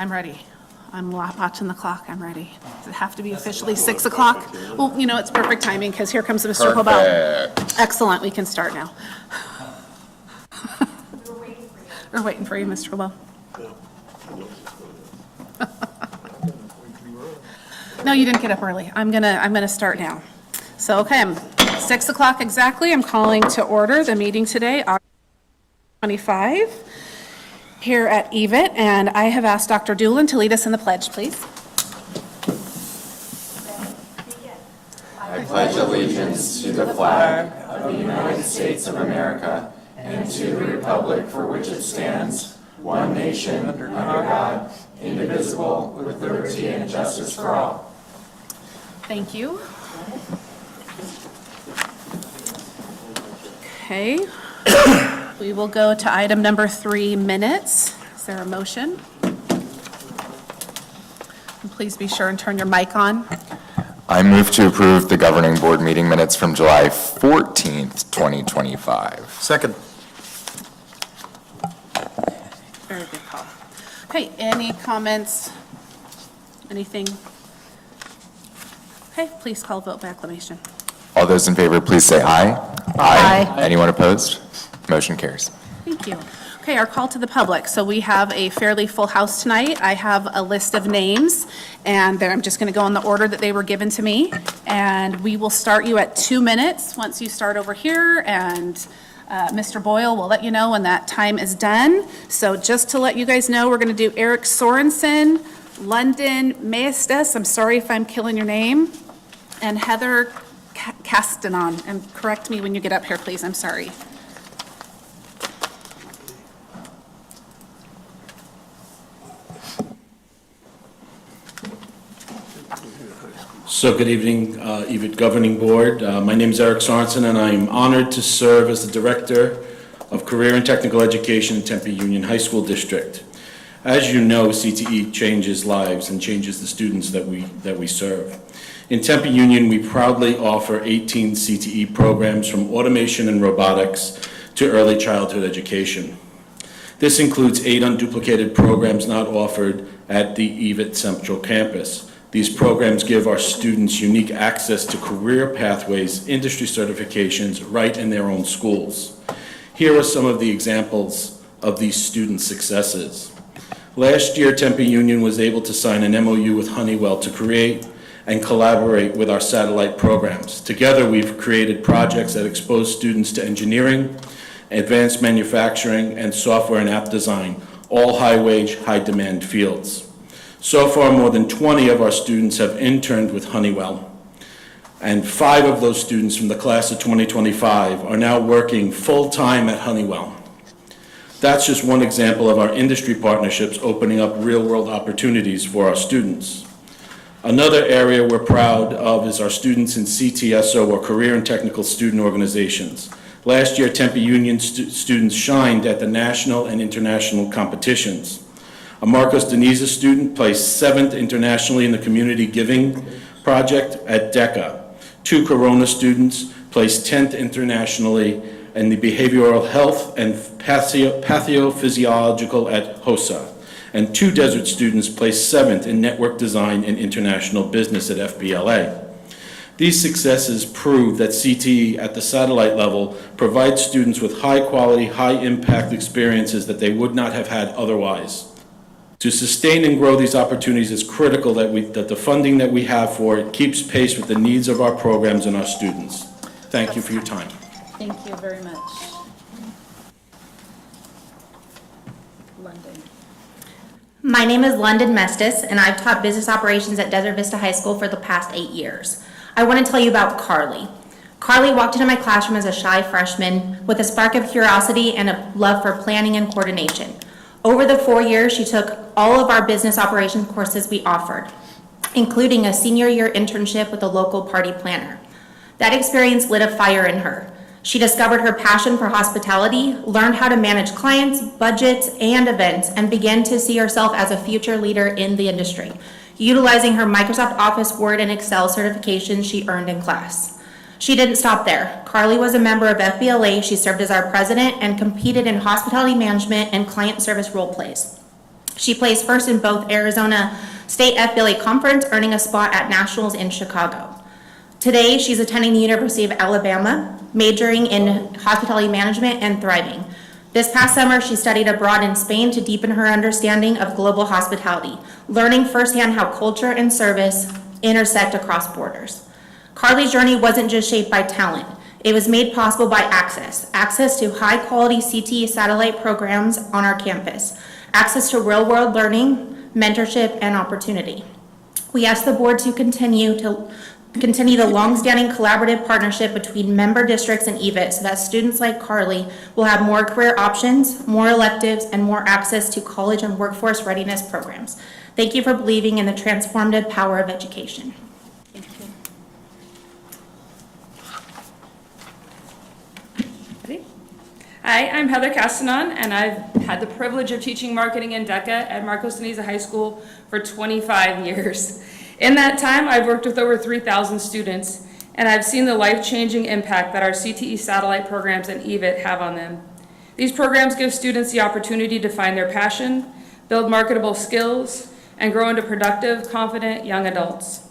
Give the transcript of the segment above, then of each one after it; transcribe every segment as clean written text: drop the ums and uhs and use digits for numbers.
I'm ready. I'm watching the clock. I'm ready. Does it have to be officially 6 o'clock? Well, you know, it's perfect timing because here comes Mr. Hobel. Excellent. We can start now. We're waiting for you, Mr. Hobel. No, you didn't get up early. I'm gonna start now. So, okay, 6 o'clock exactly. I'm calling to order the meeting today, August 25. Here at EVIT, and I have asked Dr. Doolin to lead us in the pledge, please. I pledge allegiance to the flag of the United States of America and to the republic for which it stands, one nation, under God, indivisible, with liberty and justice for all. Thank you. Okay. We will go to item number 3, minutes. Is there a motion? And please be sure and turn your mic on. I move to approve the governing board meeting minutes from July 14th, 2025. Second. Very good call. Okay, any comments? Anything? Okay, please call vote by acclamation. All those in favor, please say aye. Aye. Anyone opposed? Motion carries. Thank you. Okay, our call to the public. So we have a fairly full house tonight. I have a list of names, and I'm just going to go in the order that they were given to me. And we will start you at 2 minutes once you start over here, and Mr. Boyle will let you know when that time is done. So just to let you guys know, we're going to do Eric Sorensen, London Maestas, I'm sorry if I'm killing your name, and Heather Castanon. And correct me when you get up here, please. I'm sorry. So good evening, EVIT Governing Board. My name is Eric Sorensen, and I am honored to serve as the Director of Career and Technical Education in Tempe Union High School District. As you know, CTE changes lives and changes the students that we serve. In Tempe Union, we proudly offer 18 CTE programs from automation and robotics to early childhood education. This includes 8 unduplicated programs not offered at the EVIT Central Campus. These programs give our students unique access to career pathways, industry certifications, right in their own schools. Here are some of the examples of these student successes. Last year, Tempe Union was able to sign an MOU with Honeywell to create and collaborate with our satellite programs. Together, we've created projects that expose students to engineering, advanced manufacturing, and software and app design, all high-wage, high-demand fields. So far, more than 20 of our students have interned with Honeywell, and 5 of those students from the class of 2025 are now working full-time at Honeywell. That's just one example of our industry partnerships opening up real-world opportunities for our students. Another area we're proud of is our students in CTSO, or Career and Technical Student Organizations. Last year, Tempe Union students shined at the national and international competitions. A Marcos Deniza student placed 7th internationally in the Community Giving Project at DECA. 2 Corona students placed 10th internationally in the Behavioral Health and Pathophysiological at HOSA. And 2 Desert students placed 7th in Network Design and International Business at FBLA. These successes prove that CTE at the satellite level provides students with high-quality, high-impact experiences that they would not have had otherwise. To sustain and grow these opportunities, it's critical that the funding that we have for it keeps pace with the needs of our programs and our students. Thank you for your time. Thank you very much. London. My name is London Mestis, and I've taught business operations at Desert Vista High School for the past 8 years. I want to tell you about Carly. Carly walked into my classroom as a shy freshman with a spark of curiosity and a love for planning and coordination. Over the 4 years, she took all of our business operations courses we offered, including a senior year internship with a local party planner. That experience lit a fire in her. She discovered her passion for hospitality, learned how to manage clients, budgets, and events, and began to see herself as a future leader in the industry, utilizing her Microsoft Office, Word, and Excel certifications she earned in class. She didn't stop there. Carly was a member of FBLA. She served as our president and competed in hospitality management and client service role plays. She placed first in both Arizona State FBLA Conference, earning a spot at Nationals in Chicago. Today, she's attending the University of Alabama, majoring in hospitality management and thriving. This past summer, she studied abroad in Spain to deepen her understanding of global hospitality, learning firsthand how culture and service intersect across borders. Carly's journey wasn't just shaped by talent. It was made possible by access to high-quality CTE satellite programs on our campus, access to real-world learning, mentorship, and opportunity. We ask the board to continue the longstanding collaborative partnership between member districts and EVIT so that students like Carly will have more career options, more electives, and more access to college and workforce readiness programs. Thank you for believing in the transformative power of education. Thank you. Ready? Hi, I'm Heather Castanon, and I've had the privilege of teaching marketing in DECA at Marcos Niza High School for 25 years. In that time, I've worked with over 3,000 students, and I've seen the life-changing impact that our CTE satellite programs and EVIT have on them. These programs give students the opportunity to find their passion, build marketable skills, and grow into productive, confident young adults.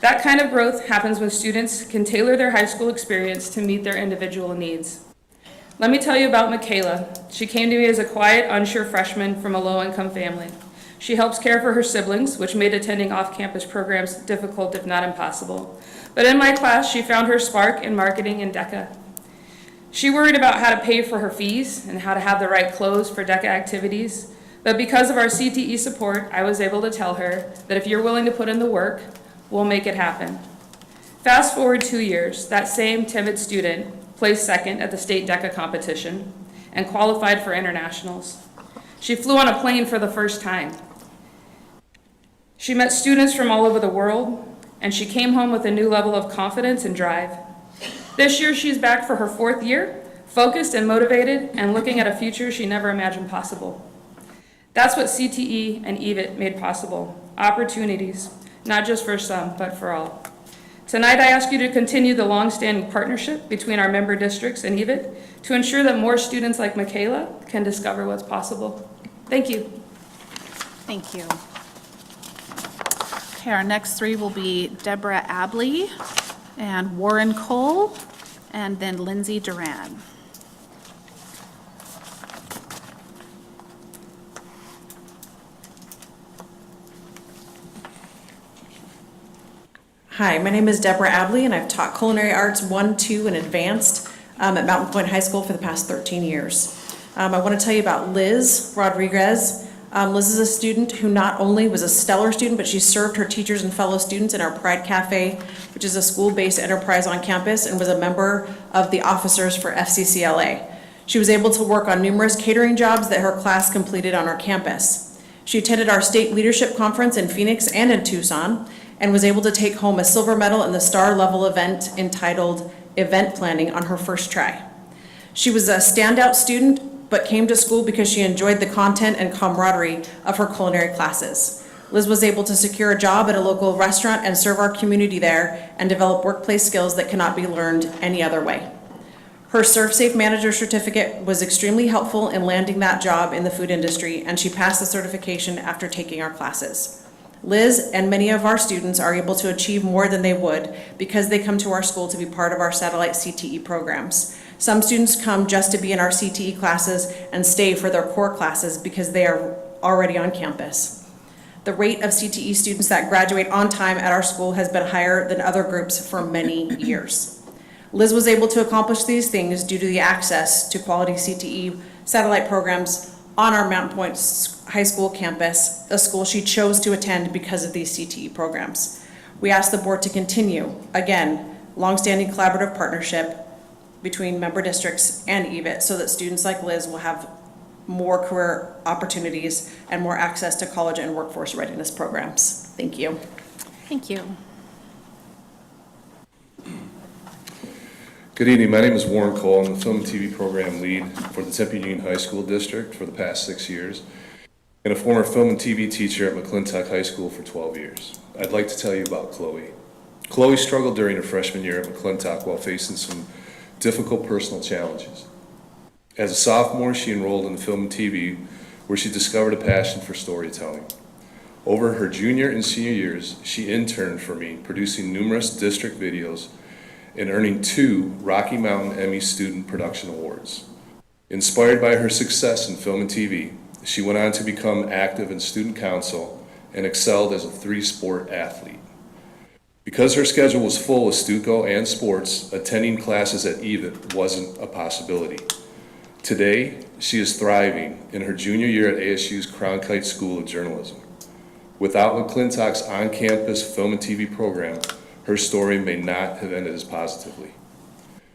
That kind of growth happens when students can tailor their high school experience to meet their individual needs. Let me tell you about Michaela. She came to me as a quiet, unsure freshman from a low-income family. She helps care for her siblings, which made attending off-campus programs difficult, if not impossible. But in my class, she found her spark in marketing in DECA. She worried about how to pay for her fees and how to have the right clothes for DECA activities. But because of our CTE support, I was able to tell her that if you're willing to put in the work, we'll make it happen. Fast forward 2 years, that same timid student placed second at the state DECA competition and qualified for internationals. She flew on a plane for the first time. She met students from all over the world, and she came home with a new level of confidence and drive. This year, she's back for her 4th year, focused and motivated, and looking at a future she never imagined possible. That's what CTE and EVIT made possible. Opportunities, not just for some, but for all. Tonight, I ask you to continue the long-standing partnership between our member districts and EVIT to ensure that more students like Michaela can discover what's possible. Thank you. Thank you. Okay, our next three will be Deborah Abley and Warren Cole, and then Lindsay Duran. Hi, my name is Deborah Abley, and I've taught culinary arts 1, 2, and advanced at Mountain Point High School for the past 13 years. I want to tell you about Liz Rodriguez. Liz is a student who not only was a stellar student, but she served her teachers and fellow students in our Pride Cafe, which is a school-based enterprise on campus, and was a member of the officers for FCCLA. She was able to work on numerous catering jobs that her class completed on our campus. She attended our state leadership conference in Phoenix and in Tucson, and was able to take home a silver medal in the star level event entitled Event Planning on her first try. She was a standout student, but came to school because she enjoyed the content and camaraderie of her culinary classes. Liz was able to secure a job at a local restaurant and serve our community there and develop workplace skills that cannot be learned any other way. Her ServSafe Manager certificate was extremely helpful in landing that job in the food industry, and she passed the certification after taking our classes. Liz and many of our students are able to achieve more than they would because they come to our school to be part of our satellite CTE programs. Some students come just to be in our CTE classes and stay for their core classes because they are already on campus. The rate of CTE students that graduate on time at our school has been higher than other groups for many years. Liz was able to accomplish these things due to the access to quality CTE satellite programs on our Mountain Point High School campus, a school she chose to attend because of these CTE programs. We ask the board to continue, again, longstanding collaborative partnership between member districts and EVIT so that students like Liz will have more career opportunities and more access to college and workforce readiness programs. Thank you. Thank you. Good evening, my name is Warren Cole. I'm the film and TV program lead for the Tempe Union High School District for the past 6 years, and a former film and TV teacher at McClintock High School for 12 years. I'd like to tell you about Chloe. Chloe struggled during her freshman year at McClintock while facing some difficult personal challenges. As a sophomore, she enrolled in the film and TV where she discovered a passion for storytelling. Over her junior and senior years, she interned for me, producing numerous district videos and earning 2 Rocky Mountain Emmy Student Production Awards. Inspired by her success in film and TV, she went on to become active in student council and excelled as a 3-sport athlete. Because her schedule was full with Stuco and sports, attending classes at EVIT wasn't a possibility. Today, she is thriving in her junior year at ASU's Cronkite School of Journalism. Without McClintock's on-campus film and TV program, her story may not have ended as positively.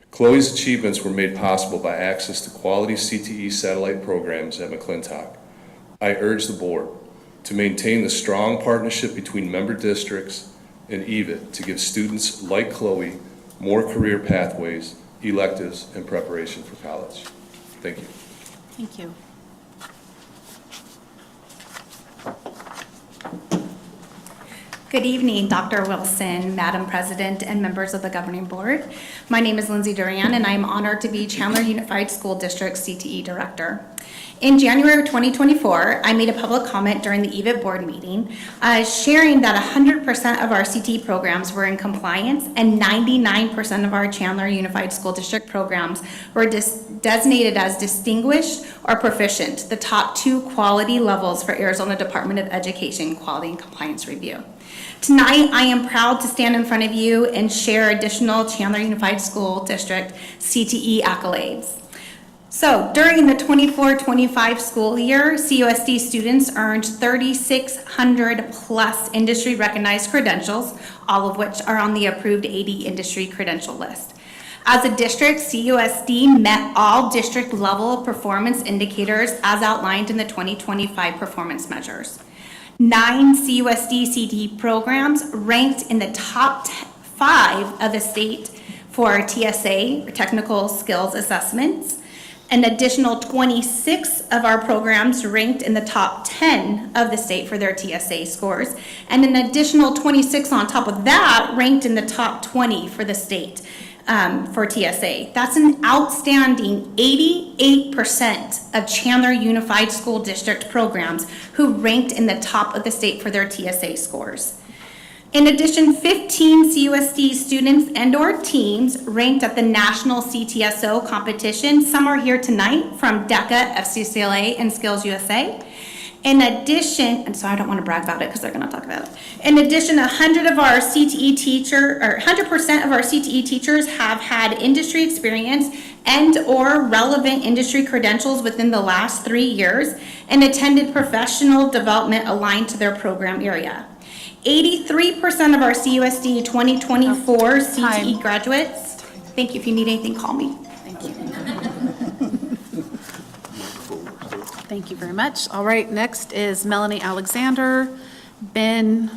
Chloe's achievements were made possible by access to quality CTE satellite programs at McClintock. I urge the board to maintain the strong partnership between member districts and EVIT to give students like Chloe more career pathways, electives, and preparation for college. Thank you. Thank you. Good evening, Dr. Wilson, Madam President, and members of the Governing Board. My name is Lindsay Duran, and I am honored to be Chandler Unified School District CTE Director. In January of 2024, I made a public comment during the EVIT board meeting, sharing that 100% of our CTE programs were in compliance and 99% of our Chandler Unified School District programs were designated as distinguished or proficient, the top 2 quality levels for Arizona Department of Education Quality and Compliance Review. Tonight, I am proud to stand in front of you and share additional Chandler Unified School District CTE accolades. So during the 24-25 school year, CUSD students earned 3,600 plus industry recognized credentials, all of which are on the approved 80 industry credential list. As a district, CUSD met all district level performance indicators as outlined in the 2025 performance measures. 9 CUSD CTE programs ranked in the top 5 of the state for TSA, or Technical Skills Assessments. An additional 26 of our programs ranked in the top 10 of the state for their TSA scores, and an additional 26 on top of that ranked in the top 20 for the state for TSA. That's an outstanding 88% of Chandler Unified School District programs who ranked in the top of the state for their TSA scores. In addition, 15 CUSD students and/or teams ranked at the National CTSO competition. Some are here tonight from DECA, FCCLA, and Skills USA. In addition, and so I don't want to brag about it because they're going to talk about it. In addition, 100% of our CTE teachers have had industry experience and/or relevant industry credentials within the last 3 years and attended professional development aligned to their program area. 83% of our CUSD 2024 CTE graduates. Thank you. If you need anything, call me. Thank you. Thank you very much. All right, next is Melanie Alexander, Ben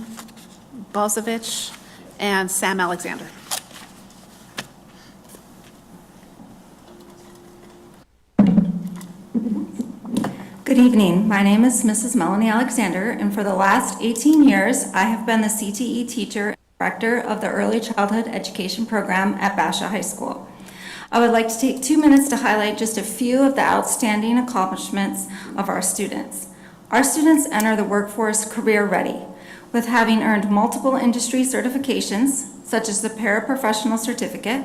Bozovich, and Sam Alexander. Good evening. My name is Mrs. Melanie Alexander, and for the last 18 years, I have been the CTE teacher and director of the Early Childhood Education Program at Basha High School. I would like to take 2 minutes to highlight just a few of the outstanding accomplishments of our students. Our students enter the workforce career ready, with having earned multiple industry certifications, such as the Paraprofessional Certificate,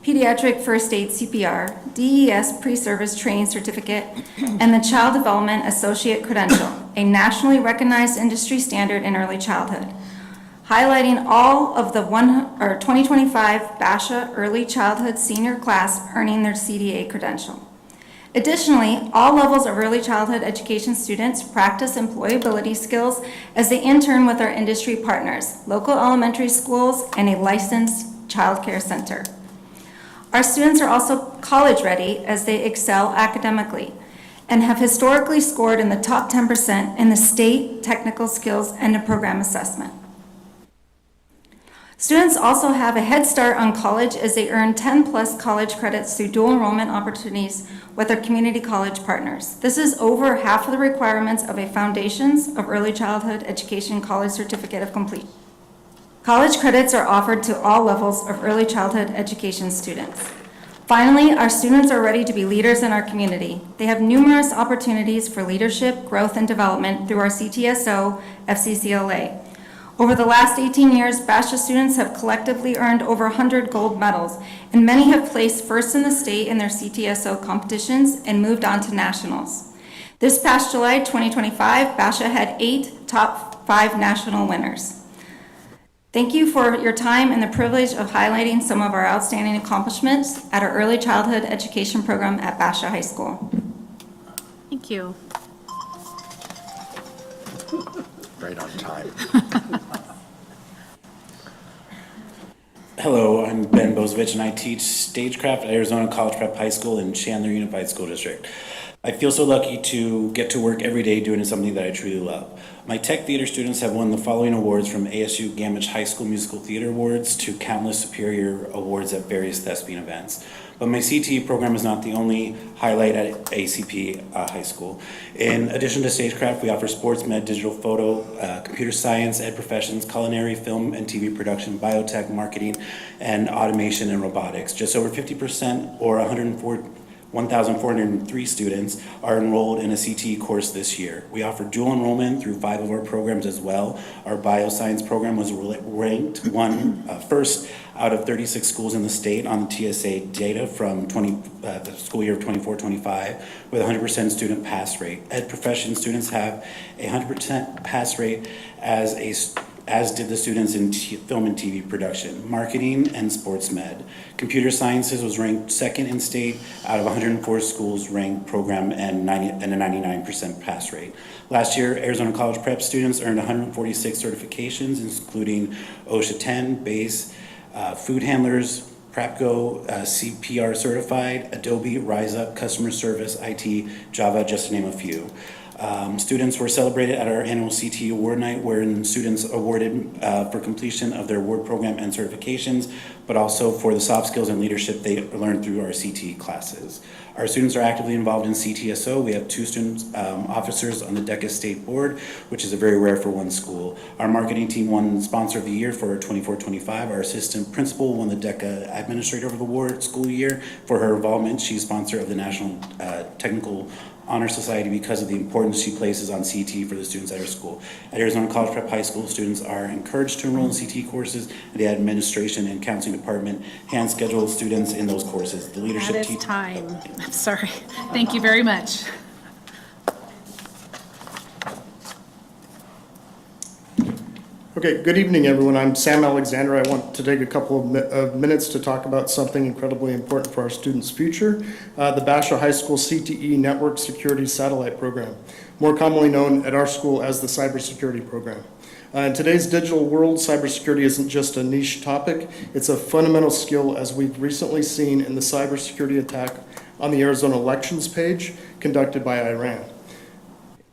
Pediatric First Aid CPR, DES Pre-Service Training Certificate, and the Child Development Associate Credential, a nationally recognized industry standard in early childhood, highlighting all of the 2025 Basha Early Childhood Senior Class earning their CDA credential. Additionally, all levels of early childhood education students practice employability skills as they intern with our industry partners, local elementary schools, and a licensed child care center. Our students are also college ready as they excel academically and have historically scored in the top 10% in the state technical skills and the program assessment. Students also have a head start on college as they earn 10 plus college credits through dual enrollment opportunities with our community college partners. This is over half of the requirements of a Foundations of Early Childhood Education College Certificate of Completion. College credits are offered to all levels of early childhood education students. Finally, our students are ready to be leaders in our community. They have numerous opportunities for leadership, growth, and development through our CTSO FCCLA. Over the last 18 years, BASHA students have collectively earned over 100 gold medals, and many have placed first in the state in their CTSO competitions and moved on to nationals. This past July 2025, BASHA had 8 top 5 national winners. Thank you for your time and the privilege of highlighting some of our outstanding accomplishments at our early childhood education program at BASHA High School. Thank you. Right on time. Hello, I'm Ben Bozovich and I teach stagecraft at Arizona College Prep High School in Chandler Unified School District. I feel so lucky to get to work every day doing something that I truly love. My tech theater students have won the following awards, from ASU Gamage High School Musical Theater Awards to countless superior awards at various thespian events. But my CTE program is not the only highlight at ACP High School. In addition to stagecraft, we offer sports med, digital photo, computer science, ed professions, culinary, film and TV production, biotech, marketing, and automation and robotics. Just over 50%, or 1,403 students, are enrolled in a CTE course this year. We offer dual enrollment through 5 of our programs as well. Our bioscience program was ranked first out of 36 schools in the state on the TSA data from the school year of 24-25 with 100% student pass rate. Ed profession students have a 100% pass rate as did the students in film and TV production, marketing, and sports med. Computer sciences was ranked second in state out of 104 schools ranked program and a 99% pass rate. Last year, Arizona College Prep students earned 146 certifications, including OSHA 10, BASE, food handlers, PrepGo, CPR certified, Adobe, Rise Up, customer service, IT, Java, just to name a few. Students were celebrated at our annual CTE Award Night, wherein students awarded for completion of their award program and certifications, but also for the soft skills and leadership they learned through our CTE classes. Our students are actively involved in CTSO. We have 2 student officers on the DECA State Board, which is a very rare for one school. Our marketing team won Sponsor of the Year for 24-25. Our assistant principal won the DECA Administrator of the Award school year for her involvement. She's sponsor of the National Technical Honor Society because of the importance she places on CTE for the students at our school. At Arizona College Prep High School, students are encouraged to enroll in CTE courses, and the administration and counseling department hand schedule students in those courses. The leadership That is time. I'm sorry. Thank you very much. Okay, good evening, everyone. I'm Sam Alexander. I want to take a couple of minutes to talk about something incredibly important for our students' future, the BASHA High School CTE Network Security Satellite Program, more commonly known at our school as the Cybersecurity Program. In today's digital world, cybersecurity isn't just a niche topic, it's a fundamental skill, as we've recently seen in the cybersecurity attack on the Arizona elections page conducted by Iran.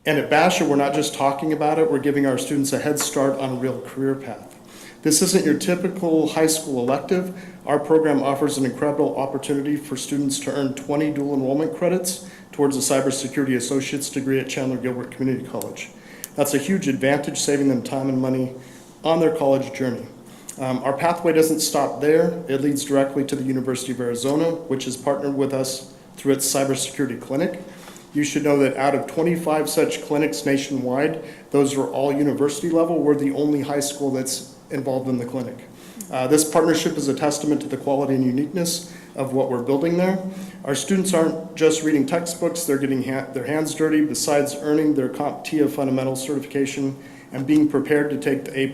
And at BASHA, we're not just talking about it, we're giving our students a head start on a real career path. This isn't your typical high school elective. Our program offers an incredible opportunity for students to earn 20 dual enrollment credits towards a cybersecurity associate's degree at Chandler Gilbert Community College. That's a huge advantage, saving them time and money on their college journey. Our pathway doesn't stop there. It leads directly to the University of Arizona, which has partnered with us through its cybersecurity clinic. You should know that out of 25 such clinics nationwide, those are all university level. We're the only high school that's involved in the clinic. This partnership is a testament to the quality and uniqueness of what we're building there. Our students aren't just reading textbooks, they're getting their hands dirty. Besides earning their CompTIA fundamental certification and being prepared to take the A+,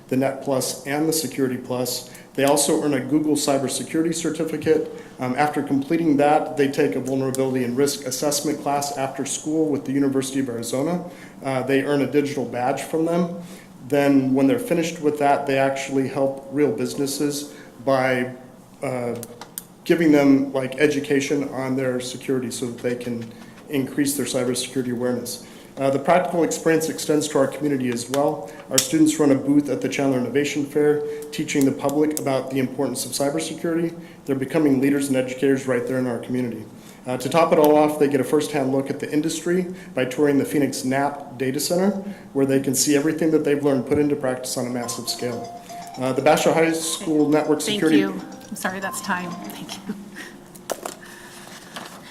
the Net Plus, and the Security Plus, they also earn a Google Cybersecurity Certificate. After completing that, they take a vulnerability and risk assessment class after school with the University of Arizona. They earn a digital badge from them. Then when they're finished with that, they actually help real businesses by giving them education on their security so that they can increase their cybersecurity awareness. The practical experience extends to our community as well. Our students run a booth at the Chandler Innovation Fair, teaching the public about the importance of cybersecurity. They're becoming leaders and educators right there in our community. To top it all off, they get a first-hand look at the industry by touring the Phoenix NAP Data Center, where they can see everything that they've learned put into practice on a massive scale. The BASHA High School Network Security... Thank you. I'm sorry, that's time. Thank you.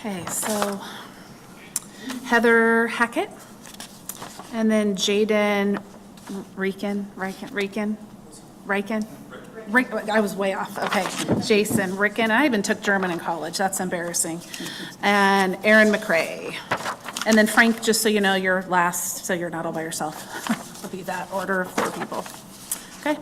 Okay, so Heather Hackett, and then Jaden Ricken. I was way off, okay. Jason Ricken, I even took German in college, that's embarrassing. And Aaron McCrae. And then Frank, just so you know, you're last, so you're not all by yourself. It'll be that order of 4 people. Okay?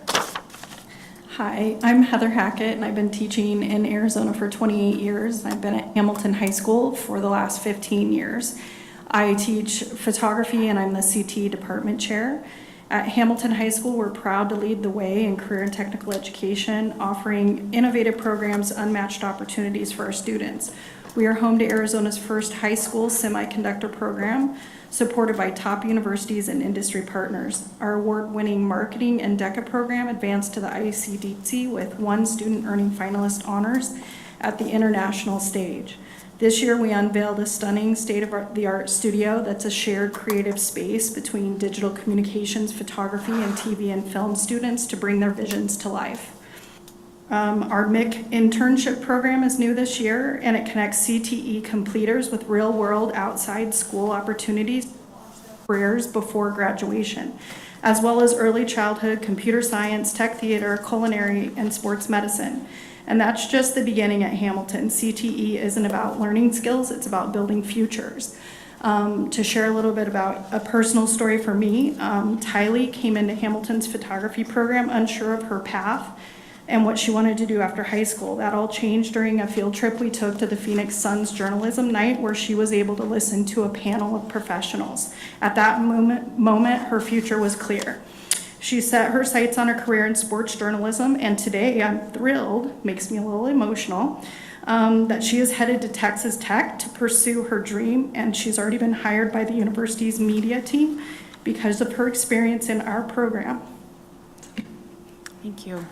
Hi, I'm Heather Hackett, and I've been teaching in Arizona for 28 years. I've been at Hamilton High School for the last 15 years. I teach photography, and I'm the CT department chair. At Hamilton High School, we're proud to lead the way in career and technical education, offering innovative programs, unmatched opportunities for our students. We are home to Arizona's first high school semiconductor program, supported by top universities and industry partners. Our award-winning marketing and DECA program advanced to the ICDC with 1 student earning finalist honors at the international stage. This year, we unveiled a stunning state-of-the-art studio that's a shared creative space between digital communications, photography, and TV and film students to bring their visions to life. Our MIC internship program is new this year, and it connects CTE completers with real-world outside school opportunities, careers before graduation, as well as early childhood, computer science, tech theater, culinary, and sports medicine. And that's just the beginning at Hamilton. CTE isn't about learning skills, it's about building futures. To share a little bit about a personal story for me, Tylee came into Hamilton's photography program unsure of her path and what she wanted to do after high school. That all changed during a field trip we took to the Phoenix Suns journalism night, where she was able to listen to a panel of professionals. At that moment, her future was clear. She set her sights on a career in sports journalism, and today I'm thrilled, makes me a little emotional, that she is headed to Texas Tech to pursue her dream, and she's already been hired by the university's media team because of her experience in our program. Thank you.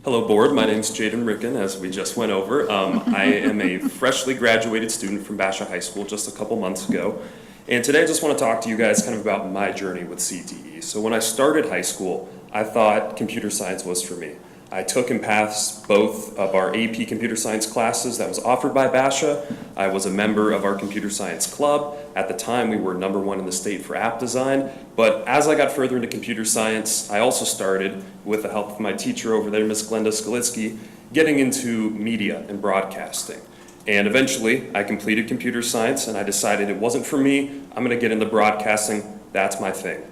Hello, board. My name is Jaden Ricken, as we just went over. I am a freshly graduated student from Basha High School just a couple months ago. And today I just want to talk to you guys kind of about my journey with CTE. So when I started high school, I thought computer science was for me. I took and passed both of our AP computer science classes that was offered by Basha. I was a member of our computer science club. At the time, we were #1 in the state for app design. But as I got further into computer science, I also started, with the help of my teacher over there, Miss Glenda Skalitsky, getting into media and broadcasting. And eventually, I completed computer science, and I decided it wasn't for me. I'm going to get into broadcasting. That's my thing.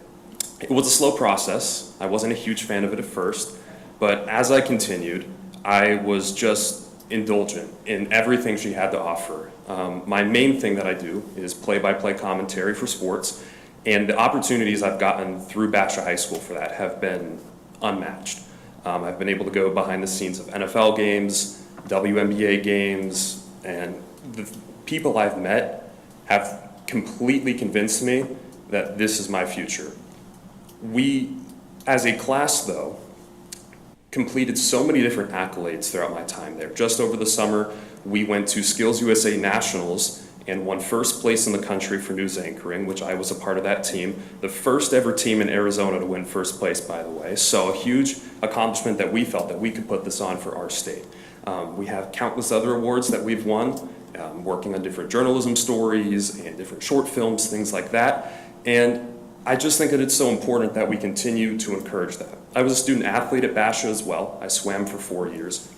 It was a slow process. I wasn't a huge fan of it at first. But as I continued, I was just indulgent in everything she had to offer. My main thing that I do is play-by-play commentary for sports, and the opportunities I've gotten through Basha High School for that have been unmatched. I've been able to go behind the scenes of NFL games, WNBA games, and the people I've met have completely convinced me that this is my future. We, as a class though, completed so many different accolades throughout my time there. Just over the summer, we went to Skills USA Nationals and won first place in the country for news anchoring, which I was a part of that team. The first ever team in Arizona to win first place, by the way. So a huge accomplishment that we felt that we could put this on for our state. We have countless other awards that we've won, working on different journalism stories and different short films, things like that. And I just think that it's so important that we continue to encourage that. I was a student athlete at Basha as well. I swam for 4 years.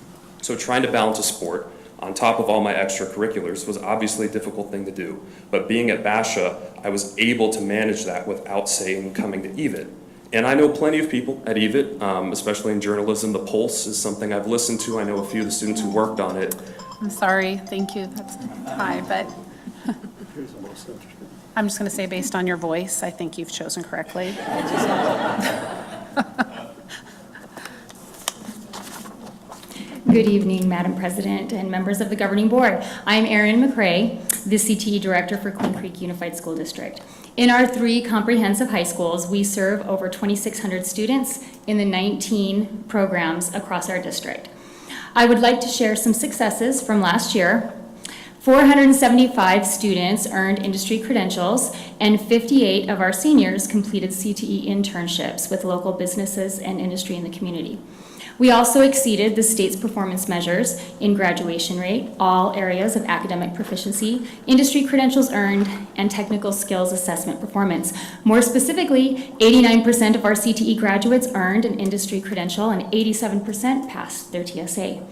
So trying to balance a sport on top of all my extracurriculars was obviously a difficult thing to do. But being at Basha, I was able to manage that without saying coming to EVIT. And I know plenty of people at EVIT, especially in journalism. The Pulse is something I've listened to. I know a few of the students who worked on it. I'm sorry, thank you, that's high, but I'm just going to say, based on your voice, I think you've chosen correctly. Good evening, Madam President and members of the Governing Board. I'm Erin McCrae, the CTE Director for Queen Creek Unified School District. In our 3 comprehensive high schools, we serve over 2,600 students in the 19 programs across our district. I would like to share some successes from last year. 475 students earned industry credentials, and 58 of our seniors completed CTE internships with local businesses and industry in the community. We also exceeded the state's performance measures in graduation rate, all areas of academic proficiency, industry credentials earned, and technical skills assessment performance. More specifically, 89% of our CTE graduates earned an industry credential and 87% passed their TSA.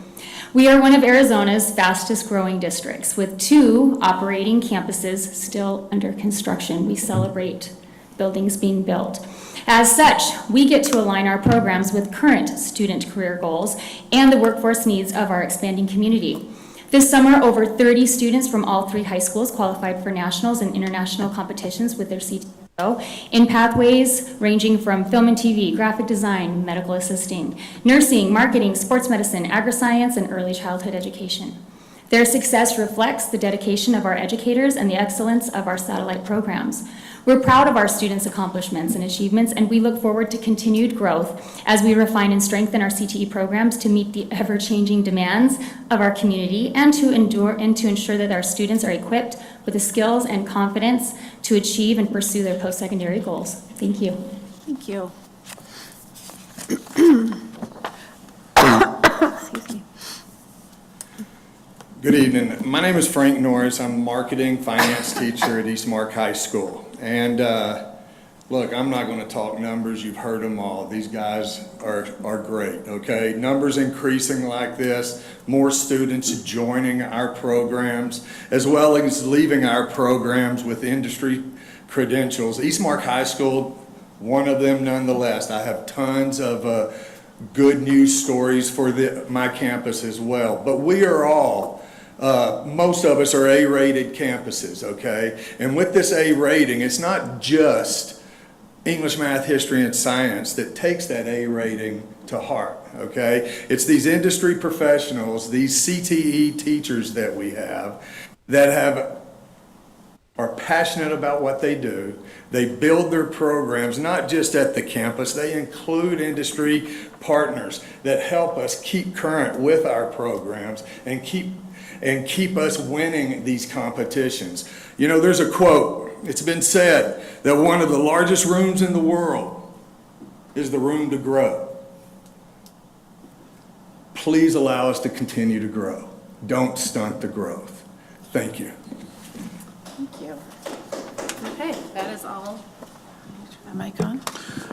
We are one of Arizona's fastest growing districts, with 2 operating campuses still under construction. We celebrate buildings being built. As such, we get to align our programs with current student career goals and the workforce needs of our expanding community. This summer, over 30 students from all 3 high schools qualified for nationals and international competitions with their CTO in pathways ranging from film and TV, graphic design, medical assisting, nursing, marketing, sports medicine, agri-science, and early childhood education. Their success reflects the dedication of our educators and the excellence of our satellite programs. We're proud of our students' accomplishments and achievements, and we look forward to continued growth as we refine and strengthen our CTE programs to meet the ever-changing demands of our community and to ensure that our students are equipped with the skills and confidence to achieve and pursue their post-secondary goals. Thank you. Thank you. Excuse me. Good evening. My name is Frank Norris. I'm a marketing finance teacher at Eastmark High School. And look, I'm not going to talk numbers. You've heard them all. These guys are great, okay? Numbers increasing like this, more students joining our programs, as well as leaving our programs with industry credentials. Eastmark High School, one of them nonetheless. I have tons of good news stories for my campus as well. But we are all most of us are A-rated campuses, okay? And with this A rating, it's not just English, math, history, and science that takes that A rating to heart, okay? It's these industry professionals, these CTE teachers that we have that are passionate about what they do. They build their programs not just at the campus, they include industry partners that help us keep current with our programs and keep us winning these competitions. You know, there's a quote, it's been said that one of the largest rooms in the world is the room to grow. Please allow us to continue to grow. Don't stunt the growth. Thank you. Thank you. Okay, that is all. Turn my mic on.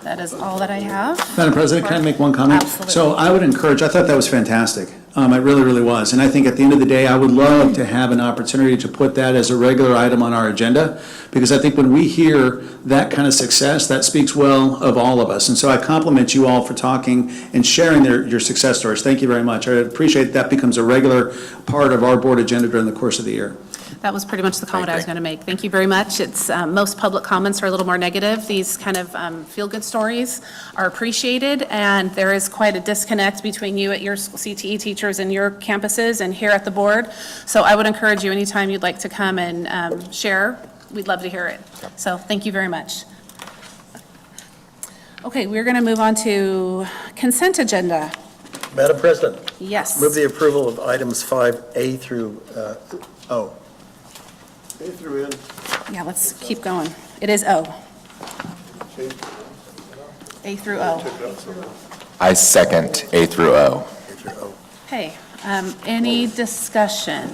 That is all that I have. Madam President, can I make one comment? Absolutely. So I would encourage, I thought that was fantastic. It really, really was. And I think at the end of the day, I would love to have an opportunity to put that as a regular item on our agenda, because I think when we hear that kind of success, that speaks well of all of us. And so I compliment you all for talking and sharing your success stories. Thank you very much. I appreciate that becomes a regular part of our board agenda during the course of the year. That was pretty much the comment I was going to make. Thank you very much. It's most public comments are a little more negative. These kind of feel-good stories are appreciated, and there is quite a disconnect between you at your CTE teachers and your campuses and here at the board. So I would encourage you anytime you'd like to come and share. We'd love to hear it. So thank you very much. Okay, we're going to move on to consent agenda. Madam President. Yes. Move the approval of items 5A through O. A through N. Yeah, let's keep going. It is O. A through O. I second A through O. Okay, any discussion?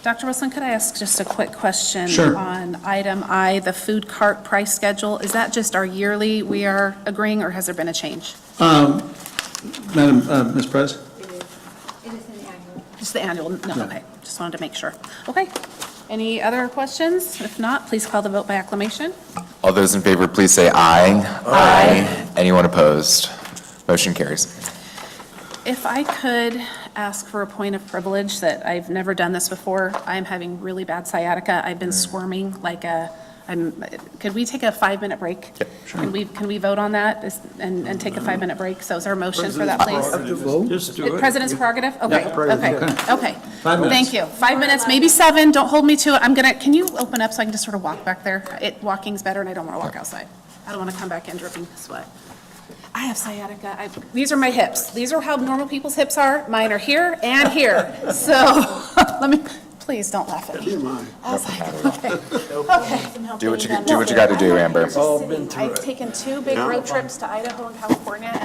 Dr. Wilson, could I ask just a quick question? Sure. On item I, the food cart price schedule? Is that just our yearly we are agreeing, or has there been a change? Madam, Ms. Prez? Just the annual? No, okay, just wanted to make sure. Okay, any other questions? If not, please call the vote by acclamation. All those in favor, please say aye. Aye. Anyone opposed? Motion carries. If I could ask for a point of privilege, that I've never done this before. I'm having really bad sciatica. I've been squirming like could we take a 5-minute break? Yeah, sure. Can we vote on that and take a 5-minute break? So is there a motion for that, please? Just do it. President's prerogative? Okay, prerogative. okay. 5 minutes. Thank you. 5 minutes, maybe 7. Don't hold me to it. Can you open up so I can just sort of walk back there? Walking's better and I don't want to walk outside. I don't want to come back in dripping sweat. I have sciatica. These are my hips. These are how normal people's hips are. Mine are here and here. So let me Please don't laugh at me. Mine. I was like, okay, okay. Do what you got to do, Amber. All been through I've it. taken 2 big road trips to Idaho and California,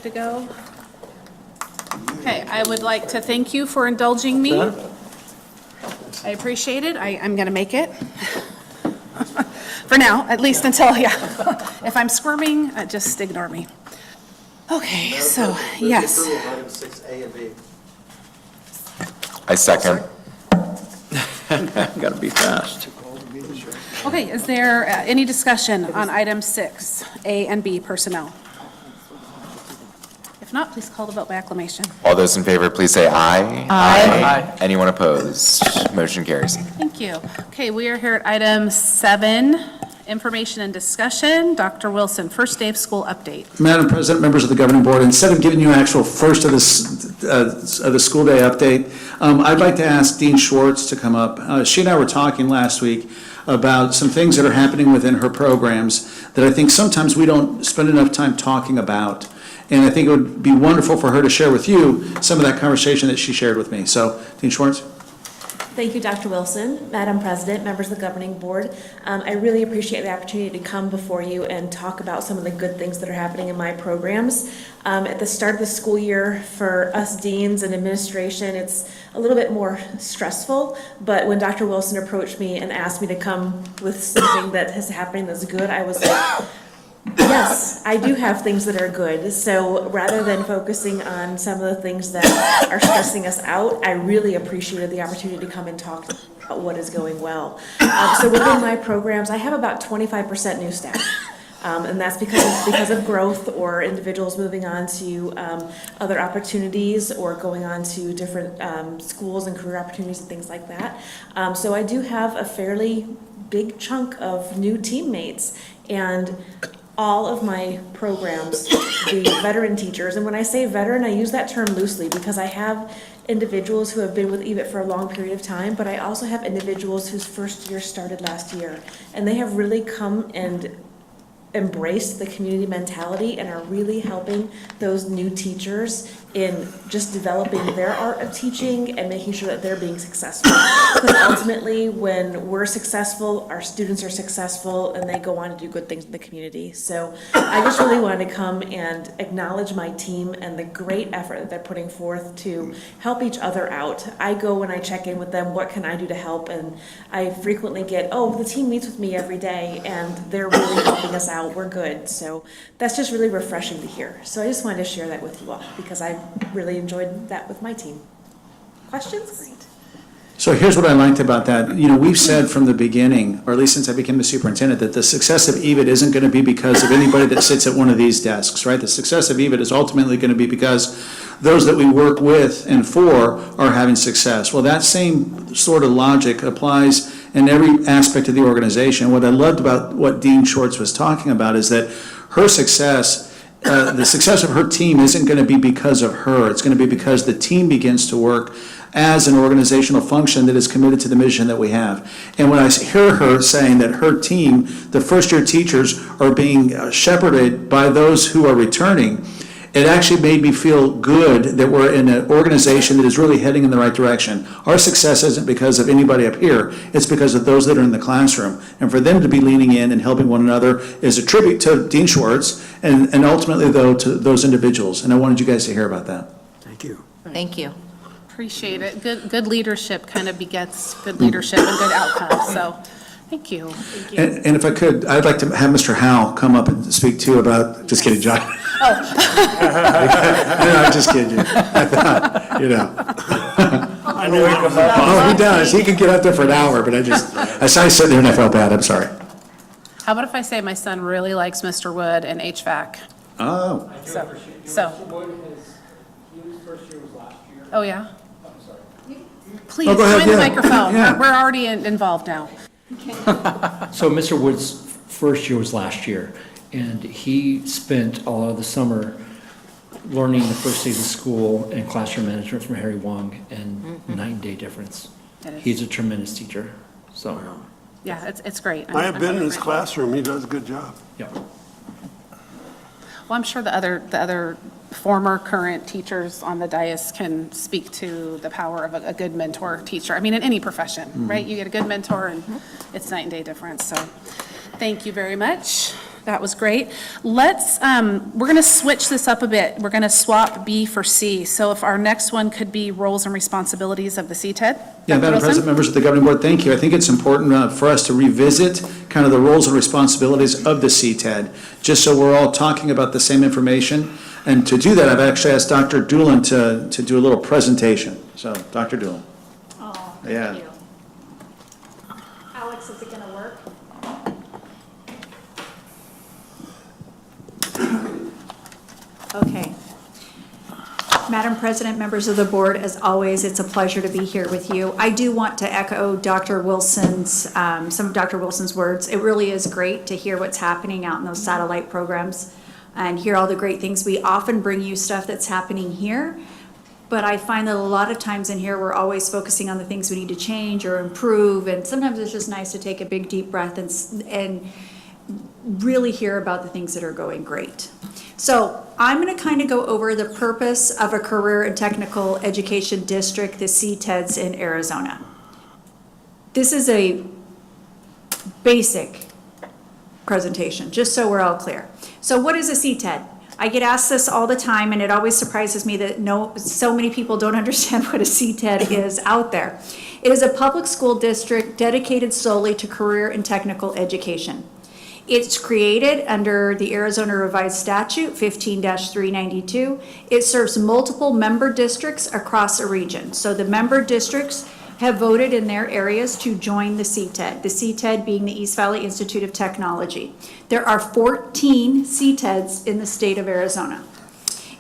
to go? Okay, I would like to thank you for indulging me. I appreciate it. I'm going to make it. For now, at least until, yeah. If I'm squirming, just ignore me. Okay, so, yes. Items 6A and B. I second. Got to be fast. Okay, is there any discussion on item 6, A and B personnel? If not, please call the vote by acclamation. All those in favor, please say aye. Aye. Anyone opposed? Motion carries. Thank you. Okay, we are here at item 7, information and discussion. Dr. Wilson, first day of school update. Madam President, members of the governing board, instead of giving you actual first of the school day update, I'd like to ask Dean Schwartz to come up. She and I were talking last week about some things that are happening within her programs that I think sometimes we don't spend enough time talking about. And I think it would be wonderful for her to share with you some of that conversation that she shared with me. So, Dean Schwartz. Thank you, Dr. Wilson, Madam President, members of the governing board. I really appreciate the opportunity to come before you and talk about some of the good things that are happening in my programs. At the start of the school year, for us deans and administration, it's a little bit more stressful, but when Dr. Wilson approached me and asked me to come with something that is happening that's good, I was like, yes, I do have things that are good. So rather than focusing on some of the things that are stressing us out, I really appreciated the opportunity to come and talk about what is going well. So within my programs, I have about 25% new staff. And that's because of growth or individuals moving on to other opportunities or going on to different schools and career opportunities and things like that. So I do have a fairly big chunk of new teammates, and all of my programs, the veteran teachers, and when I say veteran, I use that term loosely because I have individuals who have been with EVIT for a long period of time, but I also have individuals whose first year started last year, and they have really come and embraced the community mentality and are really helping those new teachers in just developing their art of teaching and making sure that they're being successful. Because ultimately, when we're successful, our students are successful and they go on to do good things in the community. So I just really wanted to come and acknowledge my team and the great effort that they're putting forth to help each other out. I go and I check in with them, what can I do to help? And I frequently get, oh, the team meets with me every day and they're really helping us out. We're good. So that's just really refreshing to hear. So I just wanted to share that with you all because I really enjoyed that with my team. Questions? Great. So here's what I liked about that. You know, we've said from the beginning, or at least since I became the superintendent, that the success of EVIT isn't going to be because of anybody that sits at one of these desks, right? The success of EVIT is ultimately going to be because those that we work with and for are having success. Well, that same sort of logic applies in every aspect of the organization. What I loved about what Dean Schwartz was talking about is that her success, the success of her team isn't going to be because of her. It's going to be because the team begins to work as an organizational function that is committed to the mission that we have. And when I hear her saying that her team, the first-year teachers, are being shepherded by those who are returning, it actually made me feel good that we're in an organization that is really heading in the right direction. Our success isn't because of anybody up here. It's because of those that are in the classroom. And for them to be leaning in and helping one another is a tribute to Dean Schwartz and ultimately, though, to those individuals. And I wanted you guys to hear about that. Thank you. Thank you. Appreciate it. Good leadership kind of begets good leadership and good outcomes, so thank you. And if I could, I'd like to have Mr. Howe come up and speak too about, just kidding, John. Oh. No, I'm just kidding you. I thought, you know. I knew he'd come up. Oh, he does. He could get up there for an hour, but I sat there and I felt bad. I'm sorry. How about if I say my son really likes Mr. Wood and HVAC? Oh. Oh, yeah? Please, Oh, go ahead, join the yeah. microphone. Yeah. We're already involved now. So Mr. Wood's first year was last year, and he spent all of the summer learning the first days of school and classroom management from Harry Wong, and 9-day difference. It is. He's a tremendous teacher, so. Yeah, it's great. I have been in his classroom. He does a good job. Yeah. Well, I'm sure the other former, current teachers on the dais can speak to the power of a good mentor teacher. I mean, in any profession, right? You get a good mentor and it's night and day difference. So thank you very much. That was great. Let's, we're going to switch this up a bit. We're going to swap B for C. So if our next one could be roles and responsibilities of the CTED. Yeah, Dr. Madam Wilson? President, members of the governing board, thank you. I think it's important for us to revisit kind of the roles and responsibilities of the CTED, just so we're all talking about the same information. And to do that, I've actually asked Dr. Doolin to do a little presentation. So, Dr. Doolin. Oh, Yeah. thank you. Alex, is it going to work? Okay. Madam President, members of the board, as always, it's a pleasure to be here with you. I do want to echo Dr. Wilson's, some of Dr. Wilson's words. It really is great to hear what's happening out in those satellite programs and hear all the great things. We often bring you stuff that's happening here, but I find that a lot of times in here, we're always focusing on the things we need to change or improve, and sometimes it's just nice to take a big, deep breath and really hear about the things that are going great. So I'm going to kind of go over the purpose of a career and technical education district, the CTEDs in Arizona. This is a basic presentation, just so we're all clear. So what is a CTED? I get asked this all the time, and it always surprises me that so many people don't understand what a CTED is out there. It is a public school district dedicated solely to career and technical education. It's created under the Arizona Revised Statute 15-392. It serves multiple member districts across a region. So the member districts have voted in their areas to join the CTED being the East Valley Institute of Technology. There are 14 CTEDs in the state of Arizona.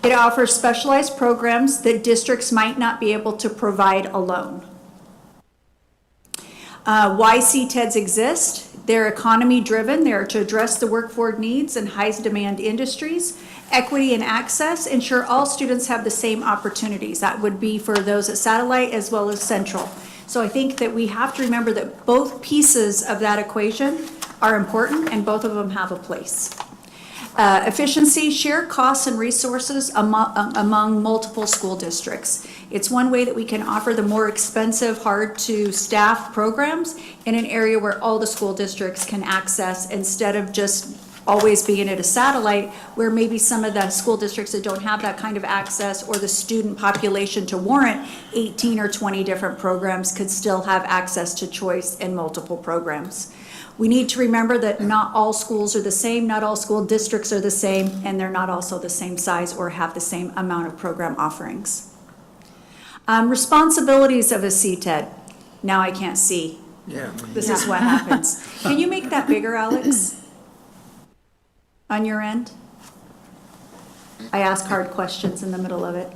It offers specialized programs that districts might not be able to provide alone. Why CTEDs exist? They're economy driven. They're to address the workforce needs in high demand industries. Equity and access, ensure all students have the same opportunities. That would be for those at satellite as well as central. So I think that we have to remember that both pieces of that equation are important and both of them have a place. Efficiency, share costs and resources among multiple school districts. It's one way that we can offer the more expensive, hard-to-staff programs in an area where all the school districts can access instead of just always being at a satellite where maybe some of the school districts that don't have that kind of access or the student population to warrant 18 or 20 different programs could still have access to choice in multiple programs. We need to remember that not all schools are the same, not all school districts are the same, and they're not also the same size or have the same amount of program offerings. Responsibilities of a CTED. Now I can't see. Yeah. This is what happens. Can you make that bigger, Alex? On your end? I ask hard questions in the middle of it.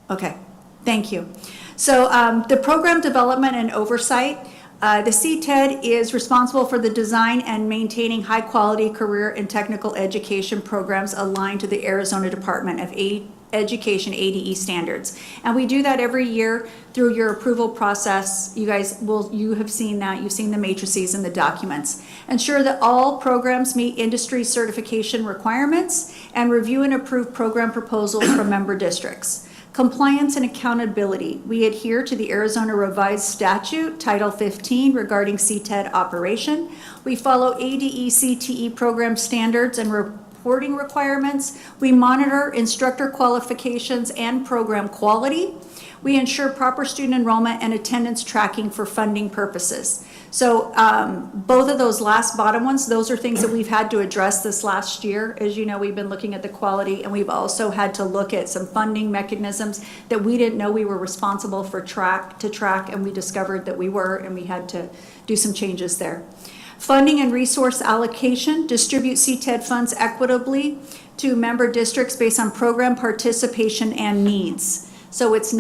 Okay, thank you. So the program development and oversight, the CTED is responsible for the design and maintaining high-quality career and technical education programs aligned to the Arizona Department of Education ADE standards. And we do that every year through your approval process. You have seen that, you've seen the matrices and the documents. Ensure that all programs meet industry certification requirements and review and approve program proposals from member districts. Compliance and accountability. We adhere to the Arizona Revised Statute, Title 15, regarding CTED operation. We follow ADE CTE program standards and reporting requirements. We monitor instructor qualifications and program quality. We ensure proper student enrollment and attendance tracking for funding purposes. So both of those last bottom ones, those are things that we've had to address this last year. As you know, we've been looking at the quality, and we've also had to look at some funding mechanisms that we didn't know we were responsible for track, and we discovered that we were, and we had to do some changes there. Funding and resource allocation, distribute CTED funds equitably to member districts based on program participation and needs. So it's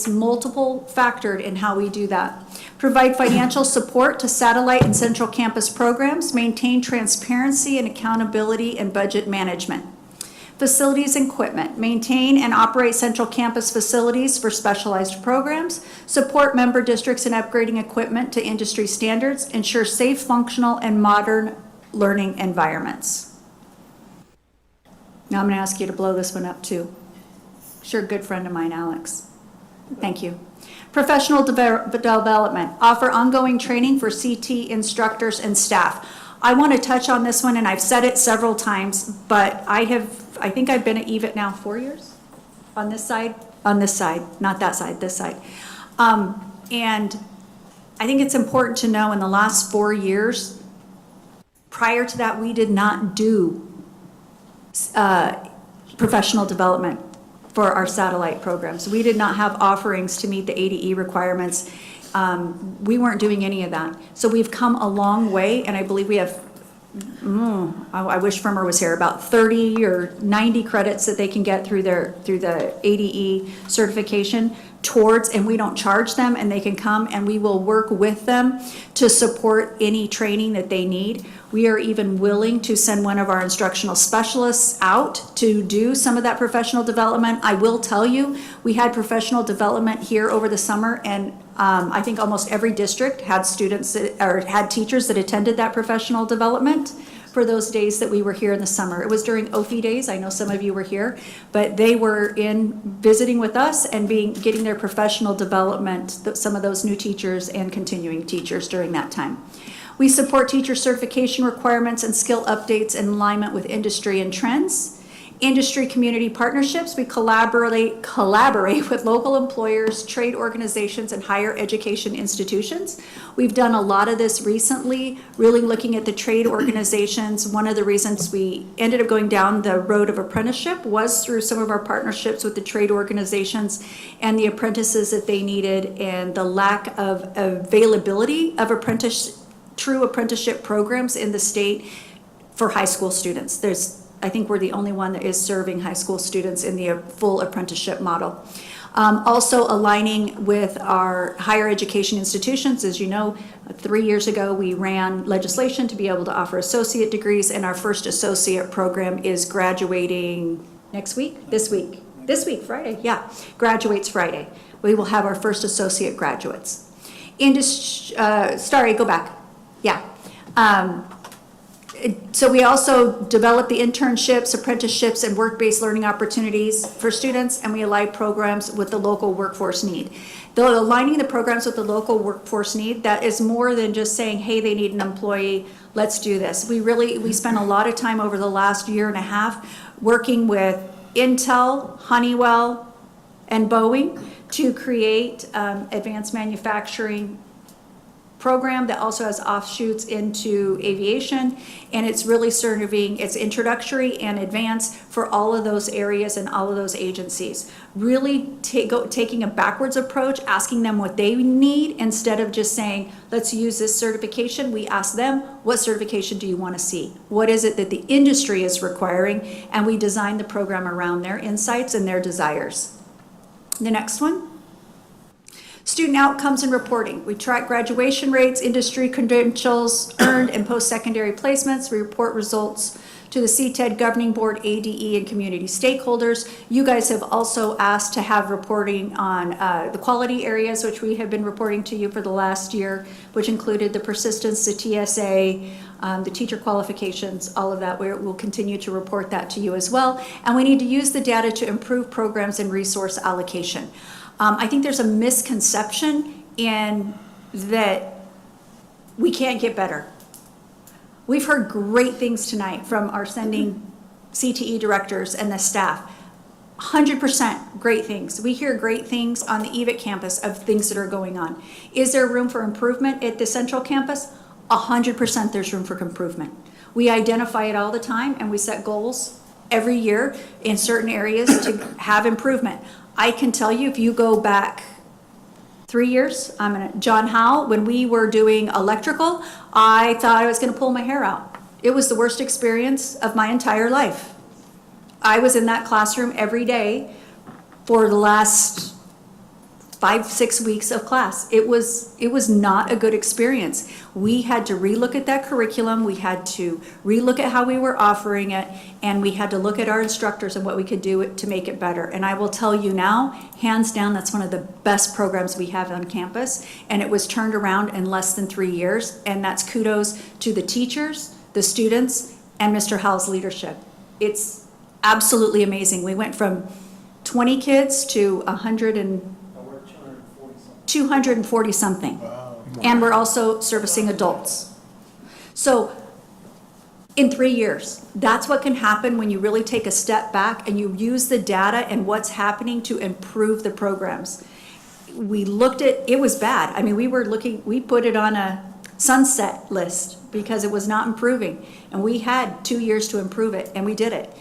multiple factored in how we do that. Provide financial support to satellite and central campus programs, maintain transparency and accountability and budget management. Facilities and equipment, maintain and operate central campus facilities for specialized programs, support member districts in upgrading equipment to industry standards, ensure safe, functional, and modern learning environments. Now I'm going to ask you to blow this one up too. You're a good friend of mine, Alex. Thank you. Professional development, offer ongoing training for CT instructors and staff. I want to touch on this one, and I've said it several times, but I think I've been at EVIT now 4 years on this side, not that side, this side. And I think it's important to know in the last 4 years, prior to that, we did not do professional development for our satellite programs. We did not have offerings to meet the ADE requirements. We weren't doing any of that. So we've come a long way, and I believe we have, I wish Firmer was here, about 30 or 90 credits that they can get through the ADE certification towards, and we don't charge them, and they can come and we will work with them to support any training that they need. We are even willing to send one of our instructional specialists out to do some of that professional development. I will tell you, we had professional development here over the summer, and I think almost every district had students or had teachers that attended that professional development for those days that we were here in the summer. It was during OFI days. I know some of you were here, but they were in visiting with us and getting their professional development, some of those new teachers and continuing teachers during that time. We support teacher certification requirements and skill updates in alignment with industry and trends. Industry community partnerships, we collaborate with local employers, trade organizations, and higher education institutions. We've done a lot of this recently, really looking at the trade organizations. One of the reasons we ended up going down the road of apprenticeship was through some of our partnerships with the trade organizations and the apprentices that they needed, and the lack of availability of true apprenticeship programs in the state for high school students. I think we're the only one that is serving high school students in the full apprenticeship model. Also aligning with our higher education institutions. As you know, 3 years ago, we ran legislation to be able to offer associate degrees, and our first associate program is graduating this week, Friday, yeah, graduates Friday. We will have our first associate graduates. So we also develop the internships, apprenticeships, and work-based learning opportunities for students, and we align programs with the local workforce need. Though aligning the programs with the local workforce need, that is more than just saying, hey, they need an employee, let's do this. We spent a lot of time over the last year and a half working with Intel, Honeywell, and Boeing to create advanced manufacturing program that also has offshoots into aviation, and it's really serving, it's introductory and advanced for all of those areas and all of those agencies. Really taking a backwards approach, asking them what they need instead of just saying, let's use this certification. We ask them, what certification do you want to see? What is it that the industry is requiring? And we design the program around their insights and their desires. The next one. Student outcomes and reporting. We track graduation rates, industry credentials earned, and post-secondary placements. We report results to the CTED Governing Board, ADE, and community stakeholders. You guys have also asked to have reporting on the quality areas, which we have been reporting to you for the last year, which included the persistence, the TSA, the teacher qualifications, all of that. We'll continue to report that to you as well. And we need to use the data to improve programs and resource allocation. I think there's a misconception in that we can't get better. We've heard great things tonight from our sending CTE directors and the staff. 100% great things. We hear great things on the EVIT campus of things that are going on. Is there room for improvement at the central campus? 100% there's room for improvement. We identify it all the time, and we set goals every year in certain areas to have improvement. I can tell you, if you go back 3 years, John Howell, when we were doing electrical, I thought I was going to pull my hair out. It was the worst experience of my entire life. I was in that classroom every day for the last 5-6 weeks of class. It was not a good experience. We had to relook at that curriculum. We had to relook at how we were offering it, and we had to look at our instructors and what we could do to make it better. And I will tell you now, hands down, that's one of the best programs we have on campus, and it was turned around in less than 3 years, and that's kudos to the teachers, the students, and Mr. Howell's leadership. It's absolutely amazing. We went from 20 kids to 100 and 240-something. And we're also servicing adults. So in 3 years, that's what can happen when you really take a step back and you use the data and what's happening to improve the programs. We looked at, it was bad. I mean, we put it on a sunset list because it was not improving. And we had 2 years to improve it, and we did it.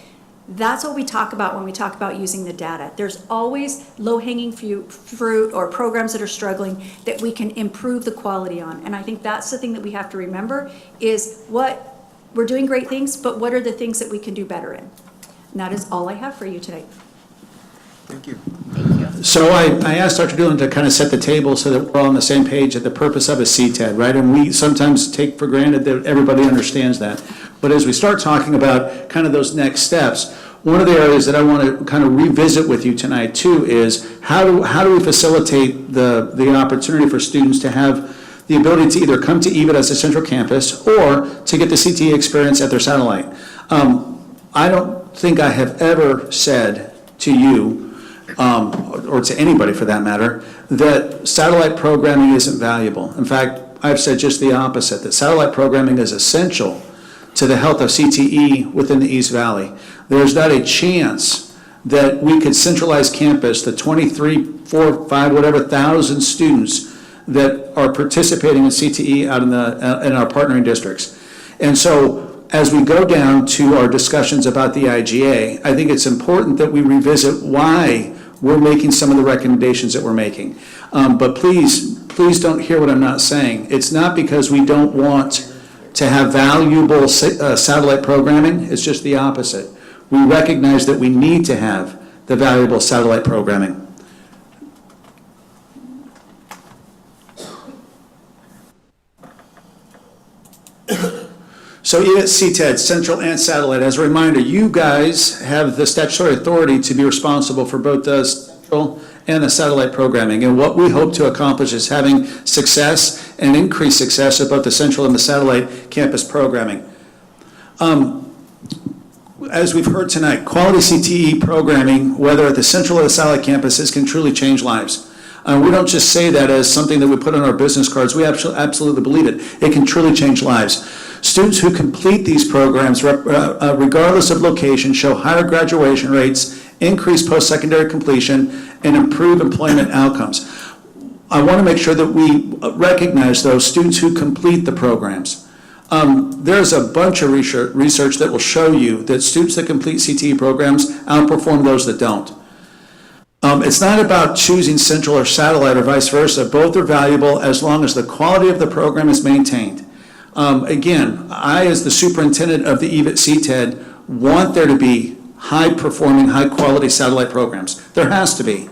That's what we talk about when we talk about using the data. There's always low-hanging fruit or programs that are struggling that we can improve the quality on. And I think that's the thing that we have to remember is we're doing great things, but what are the things that we can do better in? And that is all I have for you today. Thank you. So I asked Dr. Doolin to kind of set the table so that we're all on the same page at the purpose of a CTED, right? And we sometimes take for granted that everybody understands that. But as we start talking about kind of those next steps, one of the areas that I want to kind of revisit with you tonight too is how do we facilitate the opportunity for students to have the ability to either come to EVIT as a central campus or to get the CTE experience at their satellite. I don't think I have ever said to you, or to anybody for that matter, that satellite programming isn't valuable. In fact, I've said just the opposite, that satellite programming is essential to the health of CTE within the East Valley. There's not a chance that we could centralize campus, the 23, 4, 5, whatever thousand students that are participating in CTE out in our partnering districts. And so as we go down to our discussions about the IGA, I think it's important that we revisit why we're making some of the recommendations that we're making. But please don't hear what I'm not saying. It's not because we don't want to have valuable satellite programming. It's just the opposite. We recognize that we need to have the valuable satellite programming. So EVIT, CTED, Central and Satellite, as a reminder, you guys have the statutory authority to be responsible for both the Central and the Satellite programming. And what we hope to accomplish is having success and increased success of both the Central and the Satellite campus programming. As we've heard tonight, quality CTE programming, whether at the Central or the Satellite campuses, can truly change lives. We don't just say that as something that we put on our business cards. We absolutely believe it. It can truly change lives. Students who complete these programs, regardless of location, show higher graduation rates, increased post-secondary completion, and improve employment outcomes. I want to make sure that we recognize those students who complete the programs. There's a bunch of research that will show you that students that complete CTE programs outperform those that don't. It's not about choosing Central or Satellite or vice versa. Both are valuable as long as the quality of the program is maintained. Again, I, as the superintendent of the EVIT CTED, want there to be high-performing, high-quality satellite programs. There has to be.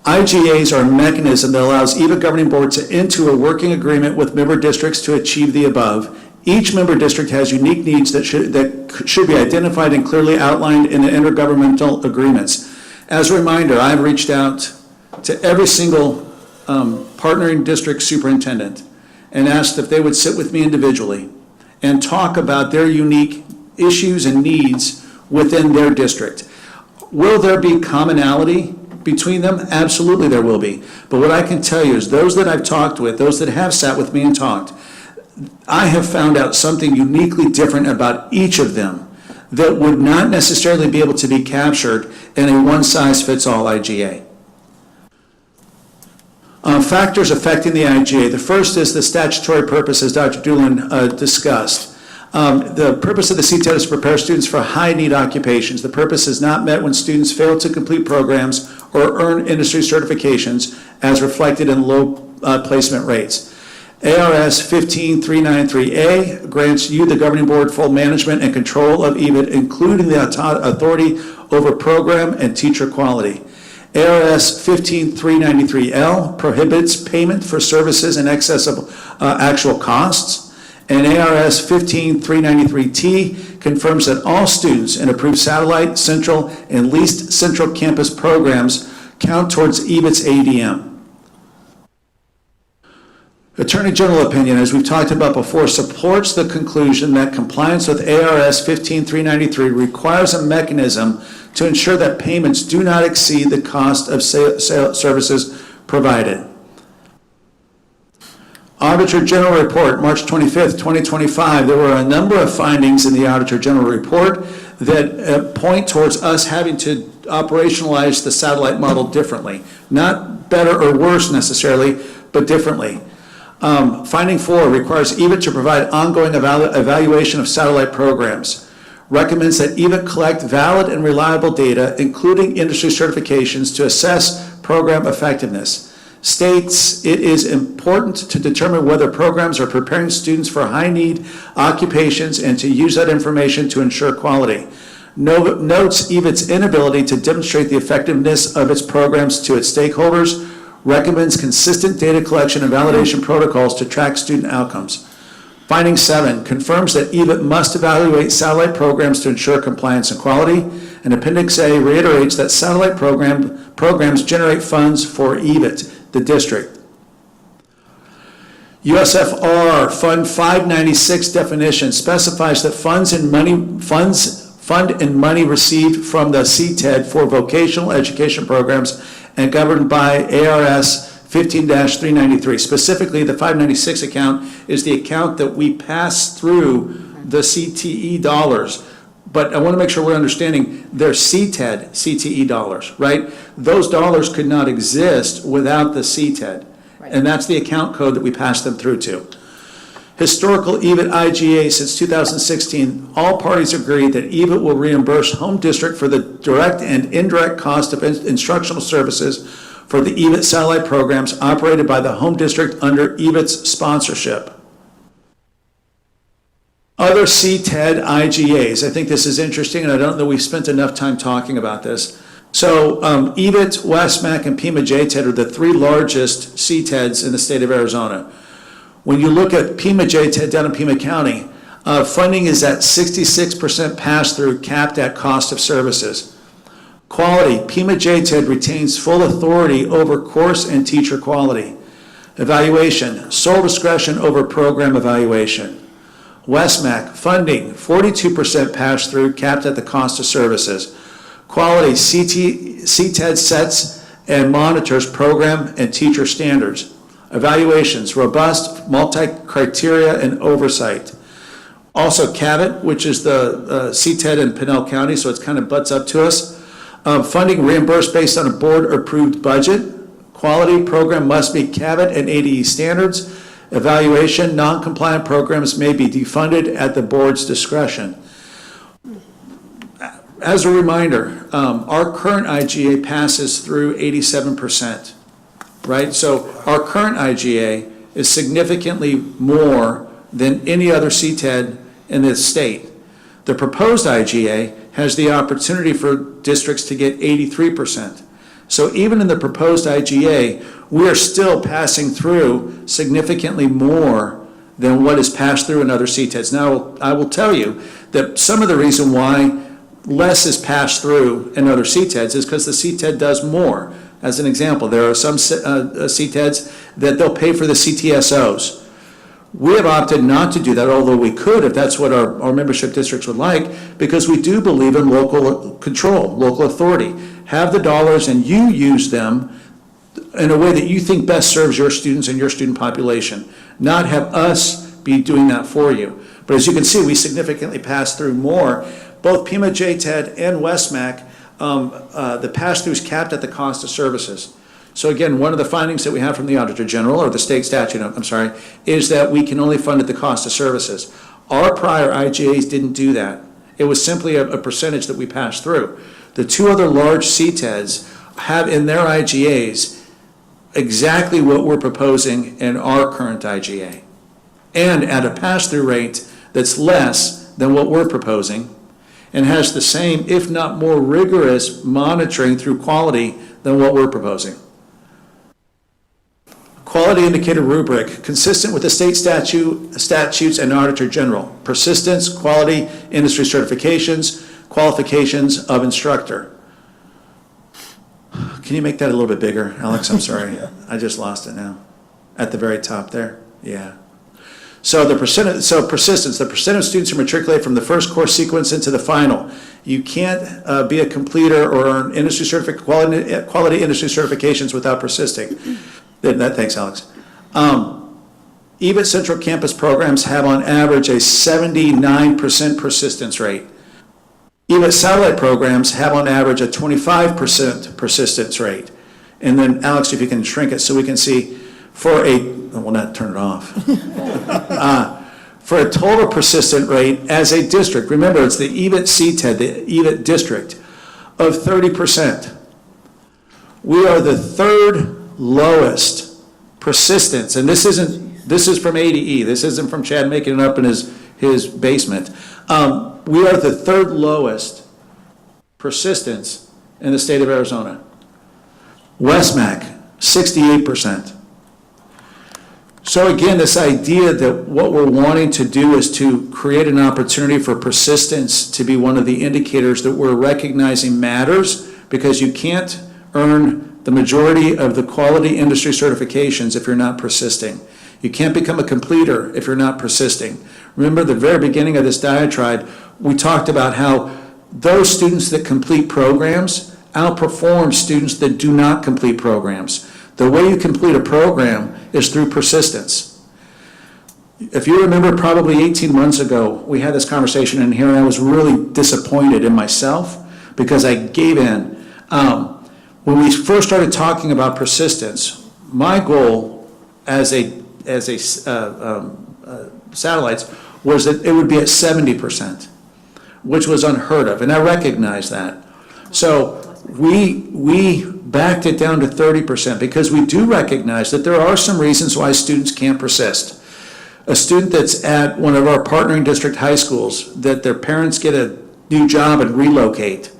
IGAs are a mechanism that allows EVIT governing board to enter a working agreement with member districts to achieve the above. Each member district has unique needs that should be identified and clearly outlined in the intergovernmental agreements. As a reminder, I've reached out to every single partnering district superintendent and asked if they would sit with me individually and talk about their unique issues and needs within their district. Will there be commonality between them? Absolutely there will be. But what I can tell you is those that I've talked with, those that have sat with me and talked, I have found out something uniquely different about each of them that would not necessarily be able to be captured in a one-size-fits-all IGA. Factors affecting the IGA. The first is the statutory purpose, as Dr. Doolin discussed. The purpose of the CTED is to prepare students for high-need occupations. The purpose is not met when students fail to complete programs or earn industry certifications as reflected in low placement rates. ARS 15393A grants you, the governing board, full management and control of EVIT, including the authority over program and teacher quality. ARS 15393L prohibits payment for services in excess of actual costs. And ARS 15393T confirms that all students in approved satellite, central, and leased central campus programs count towards EVIT's ADM. Attorney General opinion, as we've talked about before, supports the conclusion that compliance with ARS 15393 requires a mechanism to ensure that payments do not exceed the cost of services provided. Auditor General Report, March 25th, 2025. There were a number of findings in the Auditor General Report that point towards us having to operationalize the satellite model differently. Not better or worse necessarily, but differently. Finding 4 requires EVIT to provide ongoing evaluation of satellite programs. Recommends that EVIT collect valid and reliable data, including industry certifications, to assess program effectiveness. States it is important to determine whether programs are preparing students for high-need occupations and to use that information to ensure quality. Notes EVIT's inability to demonstrate the effectiveness of its programs to its stakeholders. Recommends consistent data collection and validation protocols to track student outcomes. Finding 7 confirms that EVIT must evaluate satellite programs to ensure compliance and quality. And Appendix A reiterates that satellite programs generate funds for EVIT, the district. USFR Fund 596 definition specifies that fund and money received from the CTED for vocational education programs and governed by ARS 15-393. Specifically, the 596 account is the account that we pass through the CTE dollars. But I want to make sure we're understanding they're CTE dollars, right? Those dollars could not exist without the CTED. And that's the account code that we pass them through to. Historical EVIT IGA since 2016, all parties agree that EVIT will reimburse home district for the direct and indirect cost of instructional services for the EVIT satellite programs operated by the home district under EVIT's sponsorship. Other CTED IGAs, I think this is interesting, and I don't know we've spent enough time talking about this. So EVIT, WestMac, and Pima JTED are the 3 largest CTEDs in the state of Arizona. When you look at Pima JTED down in Pima County, funding is at 66% pass-through, capped at cost of services. Quality, Pima JTED retains full authority over course and teacher quality. Evaluation, sole discretion over program evaluation. WestMac, funding, 42% pass-through, capped at the cost of services. Quality, CTED sets and monitors program and teacher standards. Evaluations, robust, multi-criteria, and oversight. Also, CAVIT, which is the CTED in Pinell County, so it's kind of butts up to us. Funding reimbursed based on a board-approved budget. Quality program must meet CAVIT and ADE standards. Evaluation, non-compliant programs may be defunded at the board's discretion. As a reminder, our current IGA passes through 87%, right? So our current IGA is significantly more than any other CTED in this state. The proposed IGA has the opportunity for districts to get 83%. So even in the proposed IGA, we are still passing through significantly more than what is passed through in other CTEDs. Now, I will tell you that some of the reason why less is passed through in other CTEDs is because the CTED does more. As an example, there are some CTEDs that they'll pay for the CTSOs. We have opted not to do that, although we could if that's what our membership districts would like, because we do believe in local control, local authority. Have the dollars and you use them in a way that you think best serves your students and your student population, not have us be doing that for you. But as you can see, we significantly pass through more. Both Pima JTED and WestMac, the pass-through is capped at the cost of services. So again, one of the findings that we have from the Auditor General, or the state statute, is that we can only fund at the cost of services. Our prior IGAs didn't do that. It was simply a percentage that we passed through. The 2 other large CTEDs have in their IGAs exactly what we're proposing in our current IGA, and at a pass-through rate that's less than what we're proposing, and has the same, if not more rigorous, monitoring through quality than what we're proposing. Quality indicator rubric, consistent with the state statutes and Auditor General. Persistence, quality, industry certifications, qualifications of instructor. Can you make that a little bit bigger, Alex? I'm sorry. I just lost it now. At the very top there. Yeah. So persistence, the percent of students who matriculate from the first course sequence into the final You can't be a completer or earn industry quality industry certifications without persisting. Thanks, Alex. EVIT Central Campus programs have on average a 79% persistence rate. EVIT satellite programs have on average a 25% persistence rate. And then, Alex, if you can shrink it so we can see, we'll not turn it off. For a total persistent rate as a district, remember it's the EVIT CTED, the EVIT district, of 30%. We are the third lowest persistence, and this is from ADE, this isn't from Chad making it up in his basement. We are the third lowest persistence in the state of Arizona. Westmac, 68%. So again, this idea that what we're wanting to do is to create an opportunity for persistence to be one of the indicators that we're recognizing matters, because you can't earn the majority of the quality industry certifications if you're not persisting. You can't become a completer if you're not persisting. Remember the very beginning of this diatribe, we talked about how those students that complete programs outperform students that do not complete programs. The way you complete a program is through persistence. If you remember, probably 18 months ago, we had this conversation in here, and I was really disappointed in myself because I gave in. When we first started talking about persistence, my goal as satellites was that it would be at 70%, which was unheard of, and I recognize that. So we backed it down to 30% because we do recognize that there are some reasons why students can't persist. A student that's at one of our partnering district high schools, that their parents get a new job and relocate,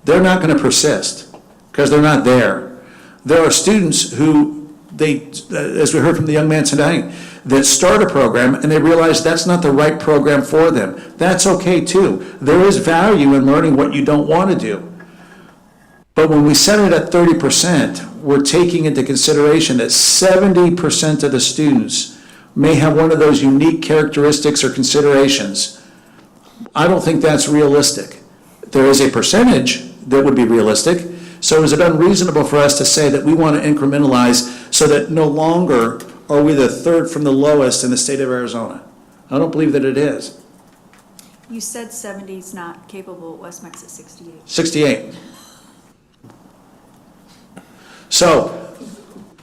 they're not going to persist because they're not there. There are students who, as we heard from the young man tonight, that start a program and they realize that's not the right program for them. That's okay too. There is value in learning what you don't want to do. But when we set it at 30%, we're taking into consideration that 70% of the students may have one of those unique characteristics or considerations. I don't think that's realistic. There is a percentage that would be realistic, so is it unreasonable for us to say that we want to incrementalize so that no longer are we the third from the lowest in the state of Arizona? I don't believe that it is. You said 70 is not capable, Westmac's at 68. 68. So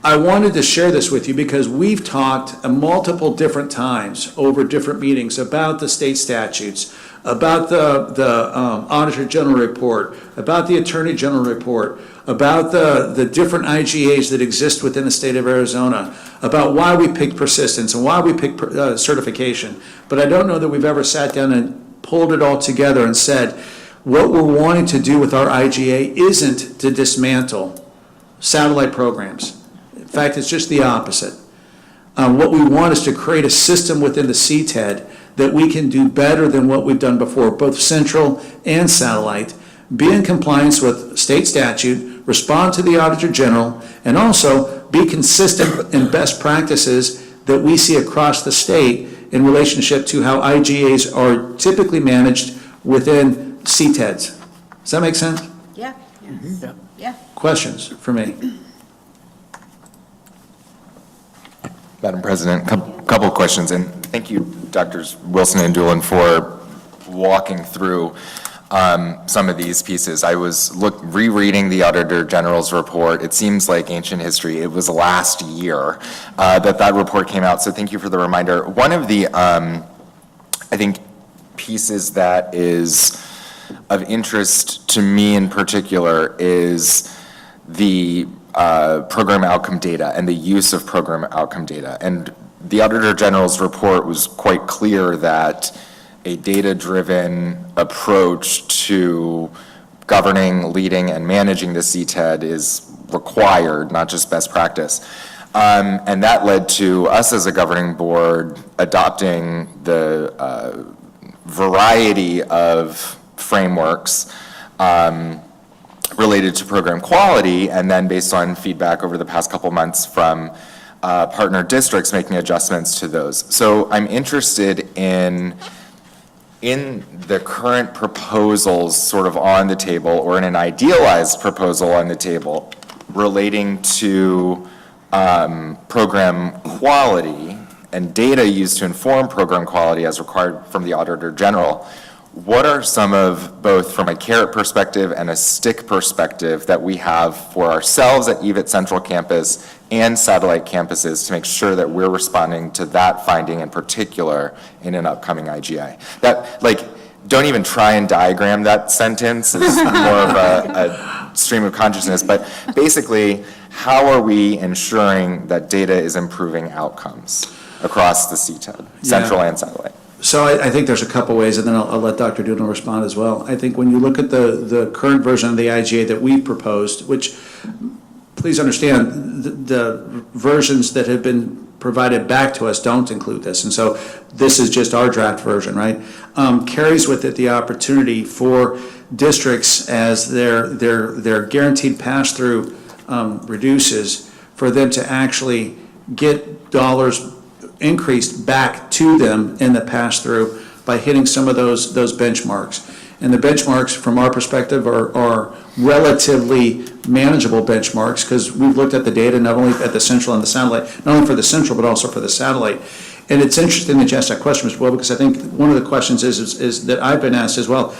I wanted to share this with you because we've talked multiple different times over different meetings about the state statutes, about the Auditor General report, about the Attorney General report, about the different IGAs that exist within the state of Arizona, about why we pick persistence and why we pick certification. But I don't know that we've ever sat down and pulled it all together and said, what we're wanting to do with our IGA isn't to dismantle satellite programs. In fact, it's just the opposite. What we want is to create a system within the CTED that we can do better than what we've done before, both central and satellite, be in compliance with state statute, respond to the Auditor General, and also be consistent in best practices that we see across the state in relationship to how IGAs are typically managed within CTEDs. Does that make sense? Yeah. Yeah. Yeah. Questions for me? Madam President, couple questions, and thank you, Drs. Wilson and Doolin, for walking through some of these pieces. I was rereading the Auditor General's report. It seems like ancient history. It was last year that report came out, so thank you for the reminder. One of the, I think, pieces that is of interest to me in particular is the program outcome data and the use of program outcome data. And the Auditor General's report was quite clear that a data-driven approach to governing, leading, and managing the CTED is required, not just best practice. And that led to us as a governing board adopting the variety of frameworks related to program quality, and then based on feedback over the past couple months from partner districts, making adjustments to those. So I'm interested in in the current proposals sort of on the table, or in an idealized proposal on the table relating to program quality and data used to inform program quality as required from the Auditor General, what are some of, both from a carrot perspective and a stick perspective, that we have for ourselves at EVIT Central Campus and satellite campuses to make sure that we're responding to that finding in particular in an upcoming IGA? That, like, don't even try and diagram that sentence. It's more of a stream of consciousness, but basically, how are we ensuring that data is improving outcomes across the CTED, central and satellite? So I think there's a couple ways, and then I'll let Dr. Doodle respond as well. I think when you look at the current version of the IGA that we proposed, which, please understand, the versions that have been provided back to us don't include this, and so this is just our draft version, right? Carries with it the opportunity for districts, as their guaranteed pass-through reduces, for them to actually get dollars increased back to them in the pass-through by hitting some of those benchmarks. And the benchmarks, from our perspective, are relatively manageable benchmarks, because we've looked at the data not only at the central and the satellite, not only for the central, but also for the satellite. And it's interesting that you asked that question as well, because I think one of the questions is that I've been asked as well,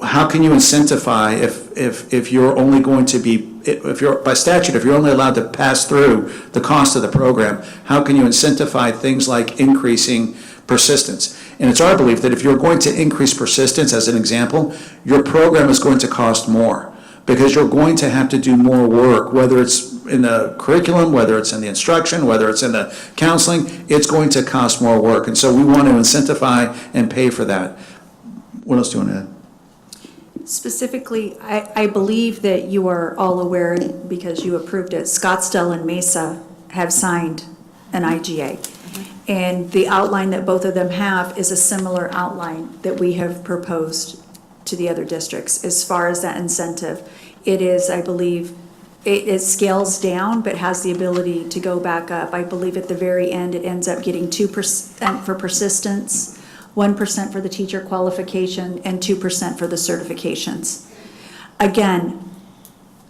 how can you incentivize if you're only going to be, if you're, by statute, if you're only allowed to pass through the cost of the program, how can you incentivize things like increasing persistence? And it's our belief that if you're going to increase persistence, as an example, your program is going to cost more, because you're going to have to do more work, whether it's in the curriculum, whether it's in the instruction, whether it's in the counseling, it's going to cost more work. And so we want to incentivize and pay for that. What else do you want to add? Specifically, I believe that you are all aware, because you approved it, Scottsdale and Mesa have signed an IGA. And the outline that both of them have is a similar outline that we have proposed to the other districts. As far as that incentive, it is, I believe, it scales down, but has the ability to go back up. I believe at the very end, it ends up getting 2% for persistence, 1% for the teacher qualification, and 2% for the certifications. Again,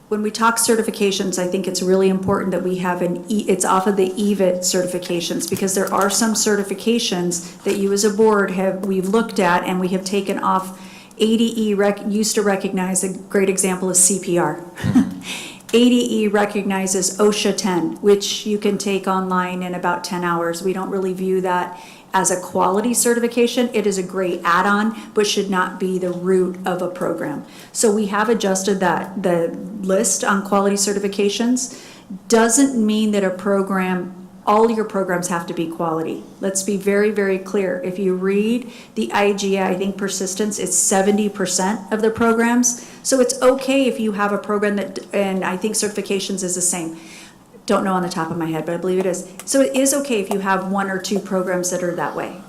when we talk certifications, I think it's really important that we have it's off of the EVIT certifications, because there are some certifications that you as a board we've looked at and we have taken off. ADE used to recognize, a great example is CPR. ADE recognizes OSHA 10, which you can take online in about 10 hours. We don't really view that as a quality certification. It is a great add-on, but should not be the root of a program. So we have adjusted the list on quality certifications. Doesn't mean that a program, all your programs have to be quality. Let's be very, very clear. If you read the IGA, I think persistence is 70% of the programs. So it's okay if you have a program that, and I think certifications is the same. Don't know on the top of my head, but I believe it is. So it is okay if you have one or two programs that are that way,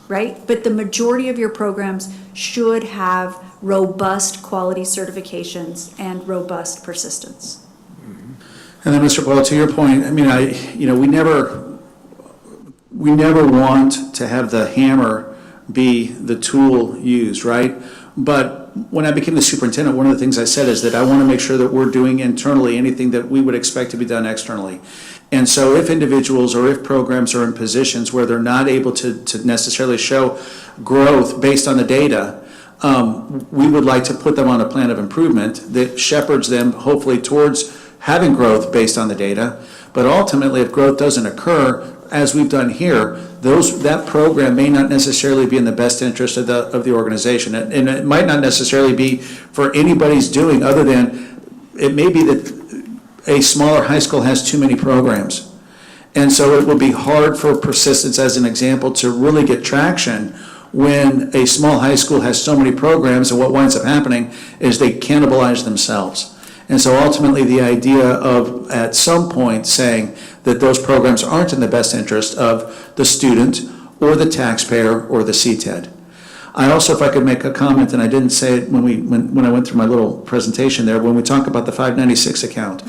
right? But the majority of your programs should have robust quality certifications and robust persistence. And then, Mr. Boyle, to your point, I mean, we never want to have the hammer be the tool used, right? But when I became the superintendent, one of the things I said is that I want to make sure that we're doing internally anything that we would expect to be done externally. And so if individuals or if programs are in positions where they're not able to necessarily show growth based on the data, we would like to put them on a plan of improvement that shepherds them hopefully towards having growth based on the data. But ultimately, if growth doesn't occur, as we've done here, that program may not necessarily be in the best interest of the organization. And it might not necessarily be for anybody's doing, other than it may be that a smaller high school has too many programs. And so it will be hard for persistence, as an example, to really get traction when a small high school has so many programs, and what winds up happening is they cannibalize themselves. And so ultimately, the idea of, at some point, saying that those programs aren't in the best interest of the student or the taxpayer or the CTED. I also, if I could make a comment, and I didn't say it when I went through my little presentation there, when we talk about the 596 account,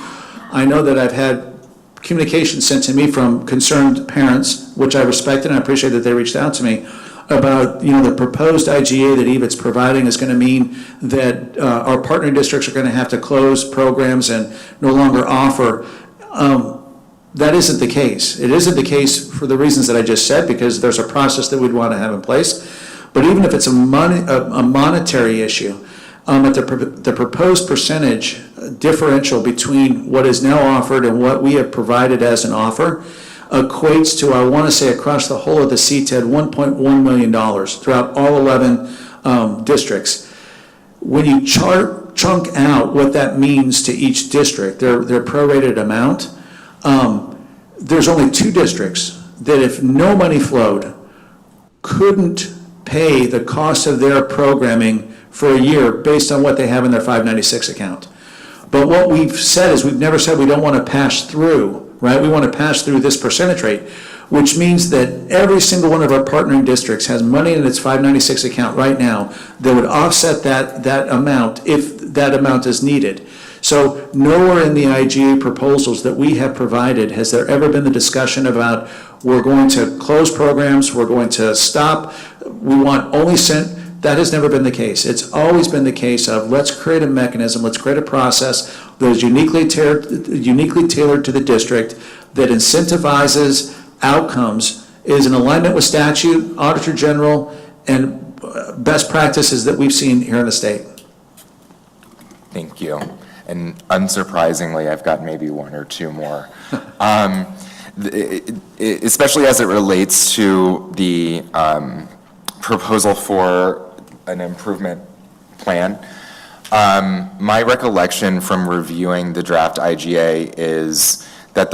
I know that I've had communication sent to me from concerned parents, which I respect and I appreciate that they reached out to me, about, the proposed IGA that EVIT's providing is going to mean that our partner districts are going to have to close programs and no longer offer. That isn't the case. It isn't the case for the reasons that I just said, because there's a process that we'd want to have in place. But even if it's a monetary issue, at the proposed percentage differential between what is now offered and what we have provided as an offer equates to, I want to say, across the whole of the CTED, $1.1 million throughout all 11 districts. When you chunk out what that means to each district, their prorated amount, there's only 2 districts that, if no money flowed, couldn't pay the cost of their programming for a year based on what they have in their 596 account. But what we've said is, we've never said we don't want to pass through, right? We want to pass through this percentage rate, which means that every single one of our partnering districts has money in its 596 account right now that would offset that amount if that amount is needed. So nowhere in the IGA proposals that we have provided has there ever been the discussion about, we're going to close programs, we're going to stop, we want only that has never been the case. It's always been the case of, let's create a mechanism, let's create a process that is uniquely tailored to the district, that incentivizes outcomes, is in alignment with statute, Auditor General, and best practices that we've seen here in the state. Thank you. And unsurprisingly, I've got maybe 1 or 2 more. Especially as it relates to the proposal for an improvement plan. My recollection from reviewing the draft IGA is that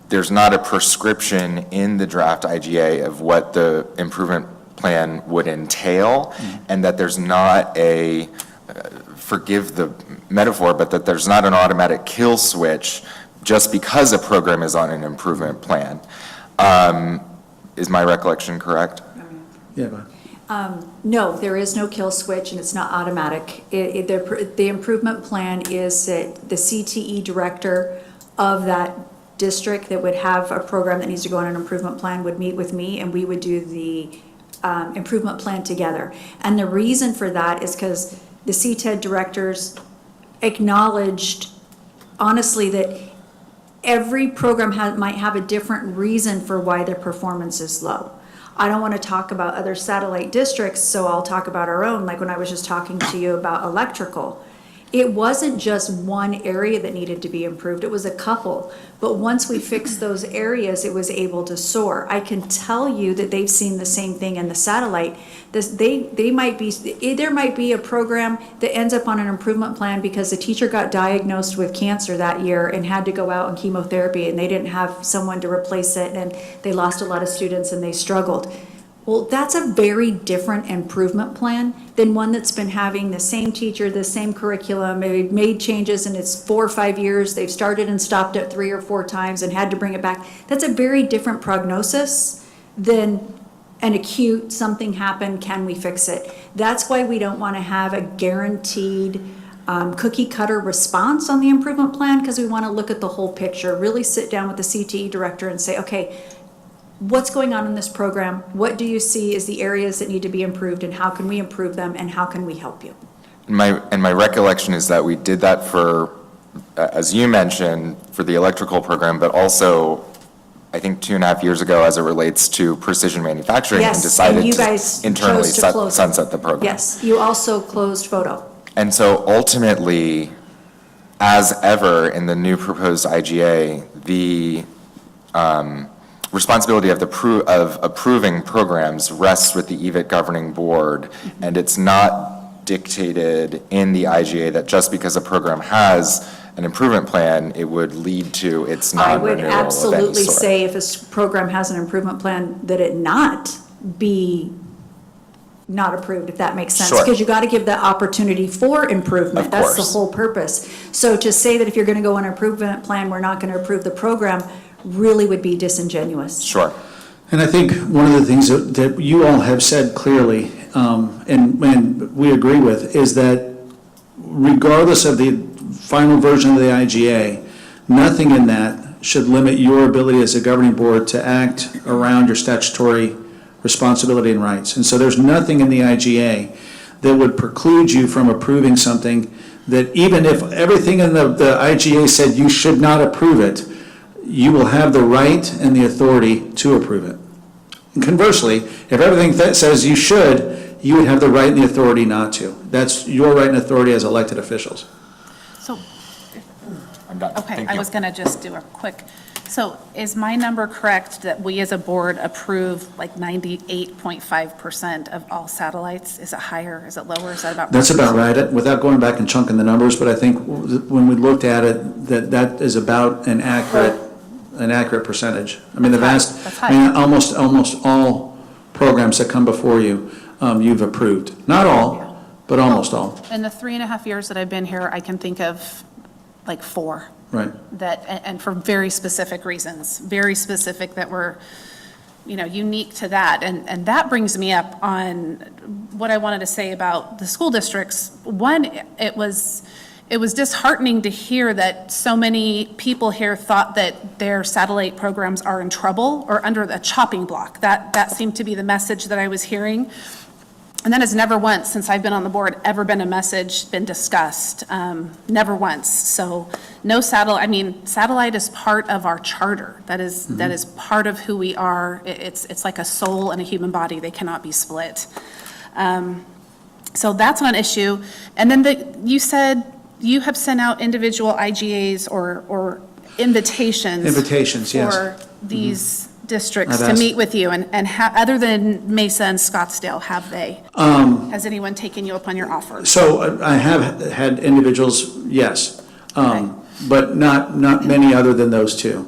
there's not a prescription in the draft IGA of what the improvement plan would entail, and that there's not a, forgive the metaphor, but that there's not an automatic kill switch just because a program is on an improvement plan. Is my recollection correct? Yeah. No, there is no kill switch, and it's not automatic. The improvement plan is that the CTE director of that district that would have a program that needs to go on an improvement plan would meet with me, and we would do the improvement plan together. And the reason for that is because the CTED directors acknowledged, honestly, that every program might have a different reason for why their performance is low. I don't want to talk about other satellite districts, so I'll talk about our own. Like when I was just talking to you about electrical, it wasn't just one area that needed to be improved, it was a couple. But once we fixed those areas, it was able to soar. I can tell you that they've seen the same thing in the satellite. There might be a program that ends up on an improvement plan because the teacher got diagnosed with cancer that year and had to go out on chemotherapy, and they didn't have someone to replace it, and they lost a lot of students and they struggled. Well, that's a very different improvement plan than one that's been having the same teacher, the same curriculum, they've made changes, and it's 4 or 5 years, they've started and stopped it 3 or 4 times and had to bring it back. That's a very different prognosis than an acute, something happened, can we fix it? That's why we don't want to have a guaranteed cookie cutter response on the improvement plan, because we want to look at the whole picture, really sit down with the CTE director and say, okay, what's going on in this program? What do you see as the areas that need to be improved, and how can we improve them, and how can we help you? My recollection is that we did that for, as you mentioned, for the electrical program, but also, I think 2.5 years ago, as it relates to precision manufacturing, and decided to internally sunset the program. Yes, you also closed photo. And so ultimately, as ever in the new proposed IGA, the responsibility of approving programs rests with the EVIT governing board, and it's not dictated in the IGA that just because a program has an improvement plan, it would lead to its non-renewal of any sort. I would absolutely say if a program has an improvement plan, that it not be not approved, if that makes sense. Sure. Because you got to give the opportunity for improvement. Of That's course. the whole purpose. So to say that if you're going to go on an improvement plan, we're not going to approve the program, really would be disingenuous. Sure. And I think one of the things that you all have said clearly, and we agree with, is that regardless of the final version of the IGA, nothing in that should limit your ability as a governing board to act around your statutory responsibility and rights. And so there's nothing in the IGA that would preclude you from approving something that even if everything in the IGA said you should not approve it, you will have the right and the authority to approve it. And conversely, if everything that says you should, you would have the right and the authority not to. That's your right and authority as elected officials. So, I'm done. okay, Thank I you. was going to just do a quick, so is my number correct that we as a board approve like 98.5% of all satellites? Is it higher? Is it lower? Is that about? That's about right, without going back and chunking the numbers, but I think when we looked at it, that is about an accurate percentage. I mean, That's high. I mean, almost all programs that come before you, you've approved. Not all, but almost all. In the 3.5 years that I've been here, I can think of like 4. Right. That, and for very specific reasons, very specific that were, unique to that. And that brings me up on what I wanted to say about the school districts. One, it was disheartening to hear that so many people here thought that their satellite programs are in trouble or under the chopping block. That seemed to be the message that I was hearing. And that has never once, since I've been on the board, ever been a message, been discussed. Never once. So no satellite is part of our charter. That is part of who we are. It's like a soul and a human body. They cannot be split. So that's not an issue. And then you said you have sent out individual IGAs or invitations. Invitations, yes. For these districts I've to asked- meet with you, and other than Mesa and Scottsdale, have they? Has anyone taken you up on your offer? So I have had individuals, yes, but not many other than those two.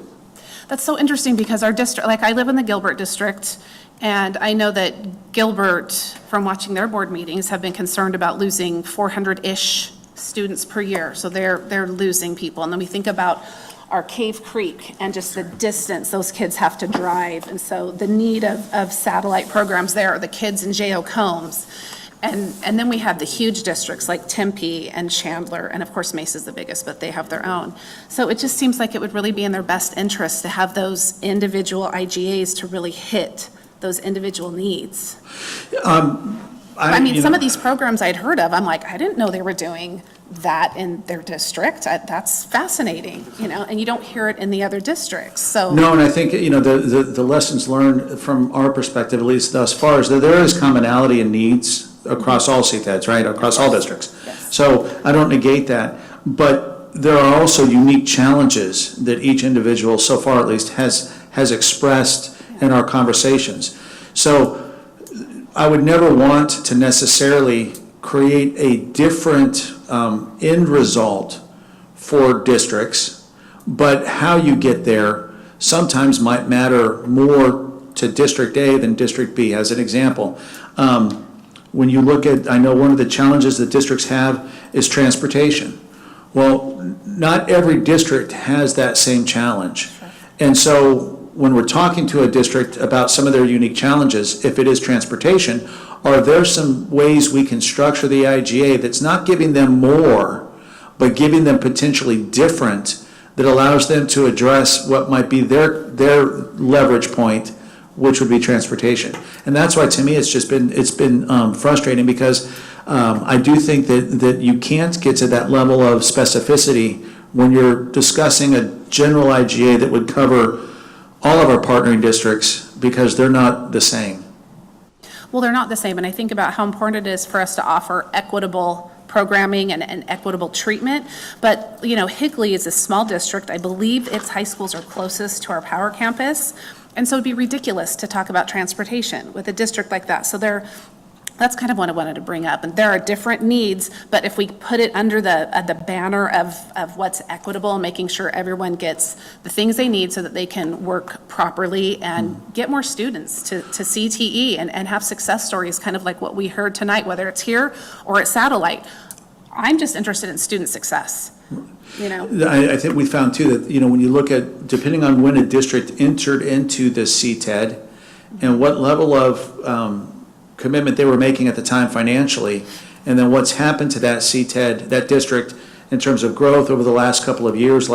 That's so interesting because our district, like I live in the Gilbert district, and I know that Gilbert, from watching their board meetings, have been concerned about losing 400-ish students per year. So they're losing people. And then we think about our Cave Creek and just the distance those kids have to drive. And so the need of satellite programs there are the kids in J.O. Combs. And then we have the huge districts like Tempe and Chandler, and of course Mesa's the biggest, but they have their own. So it just seems like it would really be in their best interest to have those individual IGAs to really hit those individual needs. Some of these programs I'd heard of, I'm like, I didn't know they were doing that in their district. That's fascinating, and you don't hear it in the other districts, so. No, and I think, the lessons learned from our perspective, at least thus far, is that there is commonality in needs across all CTEDs, right, across all districts. Yes. So I don't negate that, but there are also unique challenges that each individual, so far at least, has expressed in our conversations. So I would never want to necessarily create a different end result for districts, but how you get there sometimes might matter more to District A than District B. As an example, when you look at, I know one of the challenges that districts have is transportation. Well, not every district has that same challenge. And so when we're talking to a district about some of their unique challenges, if it is transportation, are there some ways we can structure the IGA that's not giving them more, but giving them potentially different, that allows them to address what might be their leverage point, which would be transportation. And that's why, to me, it's been frustrating, because I do think that you can't get to that level of specificity when you're discussing a general IGA that would cover all of our partnering districts, because they're not the same. Well, they're not the same, and I think about how important it is for us to offer equitable programming and equitable treatment. But, Higley is a small district. I believe its high schools are closest to our power campus, and so it'd be ridiculous to talk about transportation with a district like that. So that's kind of what I wanted to bring up. And there are different needs, but if we put it under the banner of what's equitable and making sure everyone gets the things they need so that they can work properly and get more students to CTE and have success stories, kind of like what we heard tonight, whether it's here or at Satellite. I'm just interested in student success. I think we found too that, when you look at, depending on when a district entered into the CTED and what level of commitment they were making at the time financially, and then what's happened to that CTED, that district, in terms of growth over the last couple of years,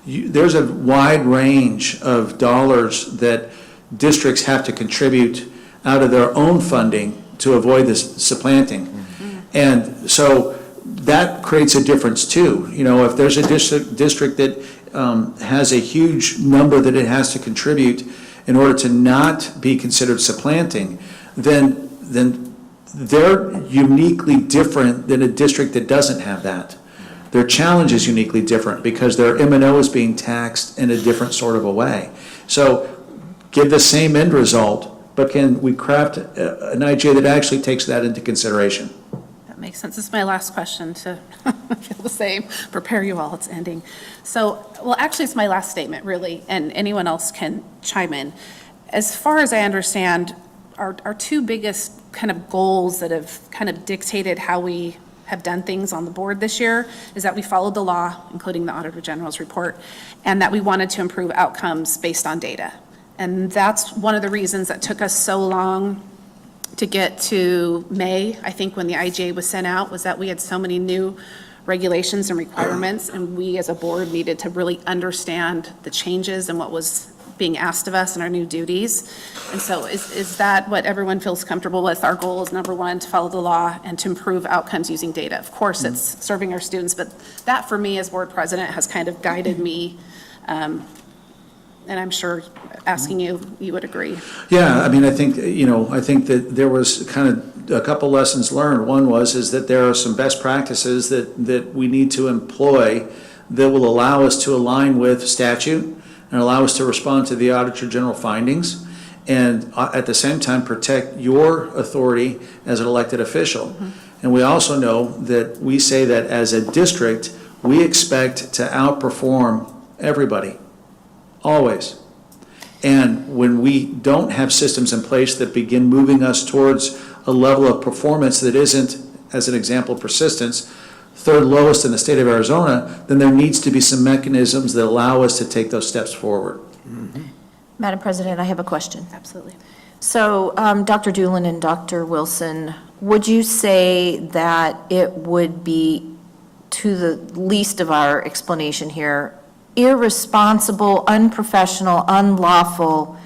there's a wide range of dollars that districts have to contribute out of their own funding to avoid this supplanting. And so that creates a difference too. You know, if there's a district that has a huge number that it has to contribute in order to not be considered supplanting, then they're uniquely different than a district that doesn't have that. Their challenge is uniquely different because their M&O is being taxed in a different sort of a way. So give the same end result, but can we craft an IJ that actually takes that into consideration? That makes sense. This is my last question to feel the same, prepare you all, it's ending. So, well, actually, it's my last statement, really, and anyone else can chime in. As far as I understand, our two biggest kind of goals that have kind of dictated how we have done things on the board this year is that we followed the law, including the Auditor General's report, and that we wanted to improve outcomes based on data. And that's one of the reasons that took us so long to get to May, I think, when the IGA was sent out, was that we had so many new regulations and requirements, and we as a board needed to really understand the changes and what was being asked of us and our new duties. And so is that what everyone feels comfortable with? Our goal is, number one, to follow the law and to improve outcomes using data. Of course, it's serving our students, but that for me as board president has kind of guided me. And I'm sure asking you would agree. Yeah, I mean, I think, I think that there was kind of a couple lessons learned. One is that there are some best practices that we need to employ that will allow us to align with statute and allow us to respond to the Auditor General findings, and at the same time protect your authority as an elected official. Mm-hmm. And we also know that we say that as a district, we expect to outperform everybody, always. And when we don't have systems in place that begin moving us towards a level of performance that isn't, as an example, persistence, third lowest in the state of Arizona, then there needs to be some mechanisms that allow us to take those steps forward. Mm-hmm. Madam President, I have a question. Absolutely. So, Dr. Doolin and Dr. Wilson, would you say that it would be, to the least of our explanation here, irresponsible, unprofessional, unlawful,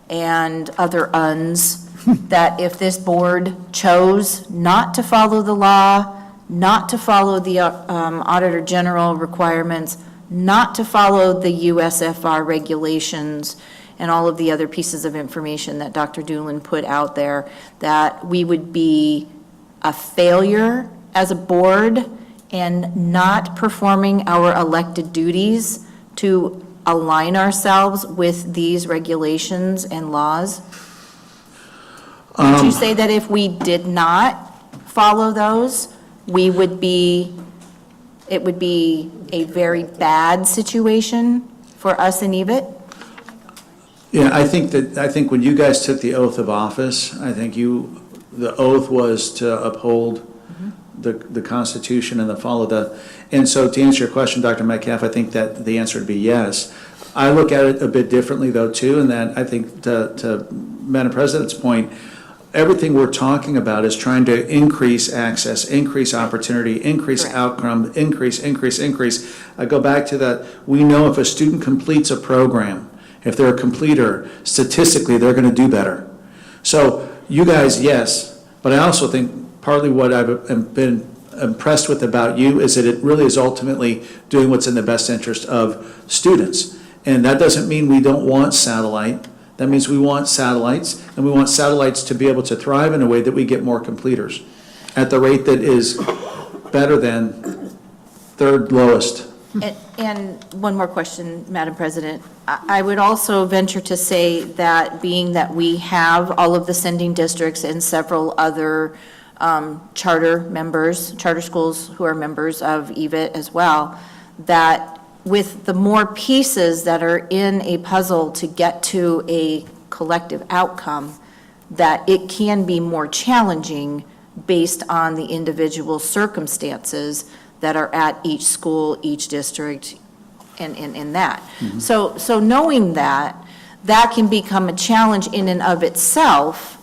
and other uns, that if this board chose not to follow the law, not to follow the Auditor General requirements, not to follow the USFR regulations, and all of the other pieces of information that Dr. Doolin put out there, that we would be a failure as a board and not performing our elected duties to align ourselves with these regulations and laws? Would you say that if we did not follow those, it would be a very bad situation for us in EVIT? Yeah, I think when you guys took the oath of office, I think the oath was to uphold the Constitution and and so to answer your question, Dr. Metcalf, I think that the answer would be yes. I look at it a bit differently though too, and that I think to Madam President's point, everything we're talking about is trying to increase access, increase opportunity, increase outcome, increase. I go back to that, we know if a student completes a program, if they're a completer, statistically, they're going to do better. So you guys, yes, but I also think partly what I've been impressed with about you is that it really is ultimately doing what's in the best interest of students. And that doesn't mean we don't want satellite. That means we want satellites, and we want satellites to be able to thrive in a way that we get more completers at the rate that is better than third lowest. And one more question, Madam President. I would also venture to say that being that we have all of the sending districts and several other charter schools who are members of EVIT as well, that with the more pieces that are in a puzzle to get to a collective outcome, that it can be more challenging based on the individual circumstances that are at each school, each district, and in that. Mm-hmm. So knowing that can become a challenge in and of itself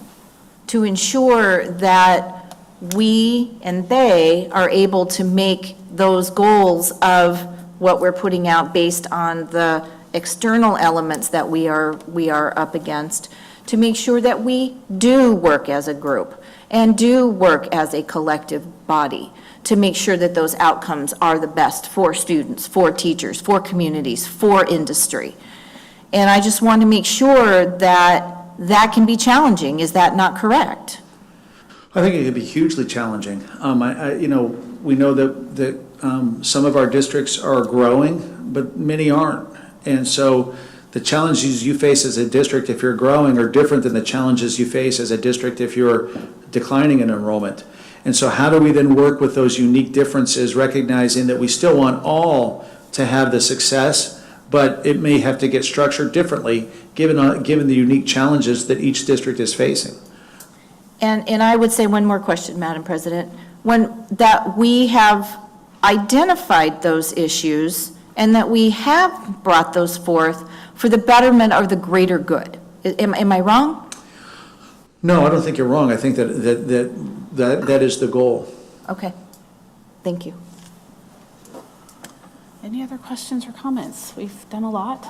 to ensure that we and they are able to make those goals of what we're putting out based on the external elements that we are up against, to make sure that we do work as a group and do work as a collective body to make sure that those outcomes are the best for students, for teachers, for communities, for industry. And I just want to make sure that that can be challenging. Is that not correct? I think it could be hugely challenging. We know that some of our districts are growing, but many aren't. And so the challenges you face as a district if you're growing are different than the challenges you face as a district if you're declining in enrollment. And so how do we then work with those unique differences, recognizing that we still want all to have the success, but it may have to get structured differently given the unique challenges that each district is facing. And I would say one more question, Madam President. That we have identified those issues and that we have brought those forth for the betterment of the greater good. Am I wrong? No, I don't think you're wrong. I think that is the goal. Okay, thank you. Any other questions or comments? We've done a lot.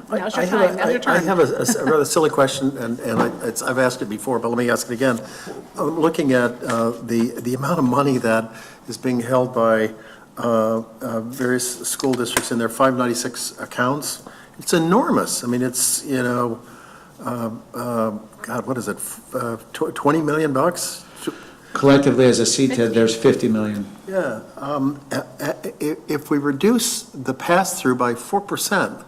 Now's I your time, now's your turn. have a rather silly question, and I've asked it before, but let me ask it again. Looking at the amount of money that is being held by various school districts in their 596 accounts, it's enormous. I mean, it's, God, what is it, 20 million bucks? Collectively, as a CTED, there's 50 million. Yeah. If we reduce the pass-through by 4%,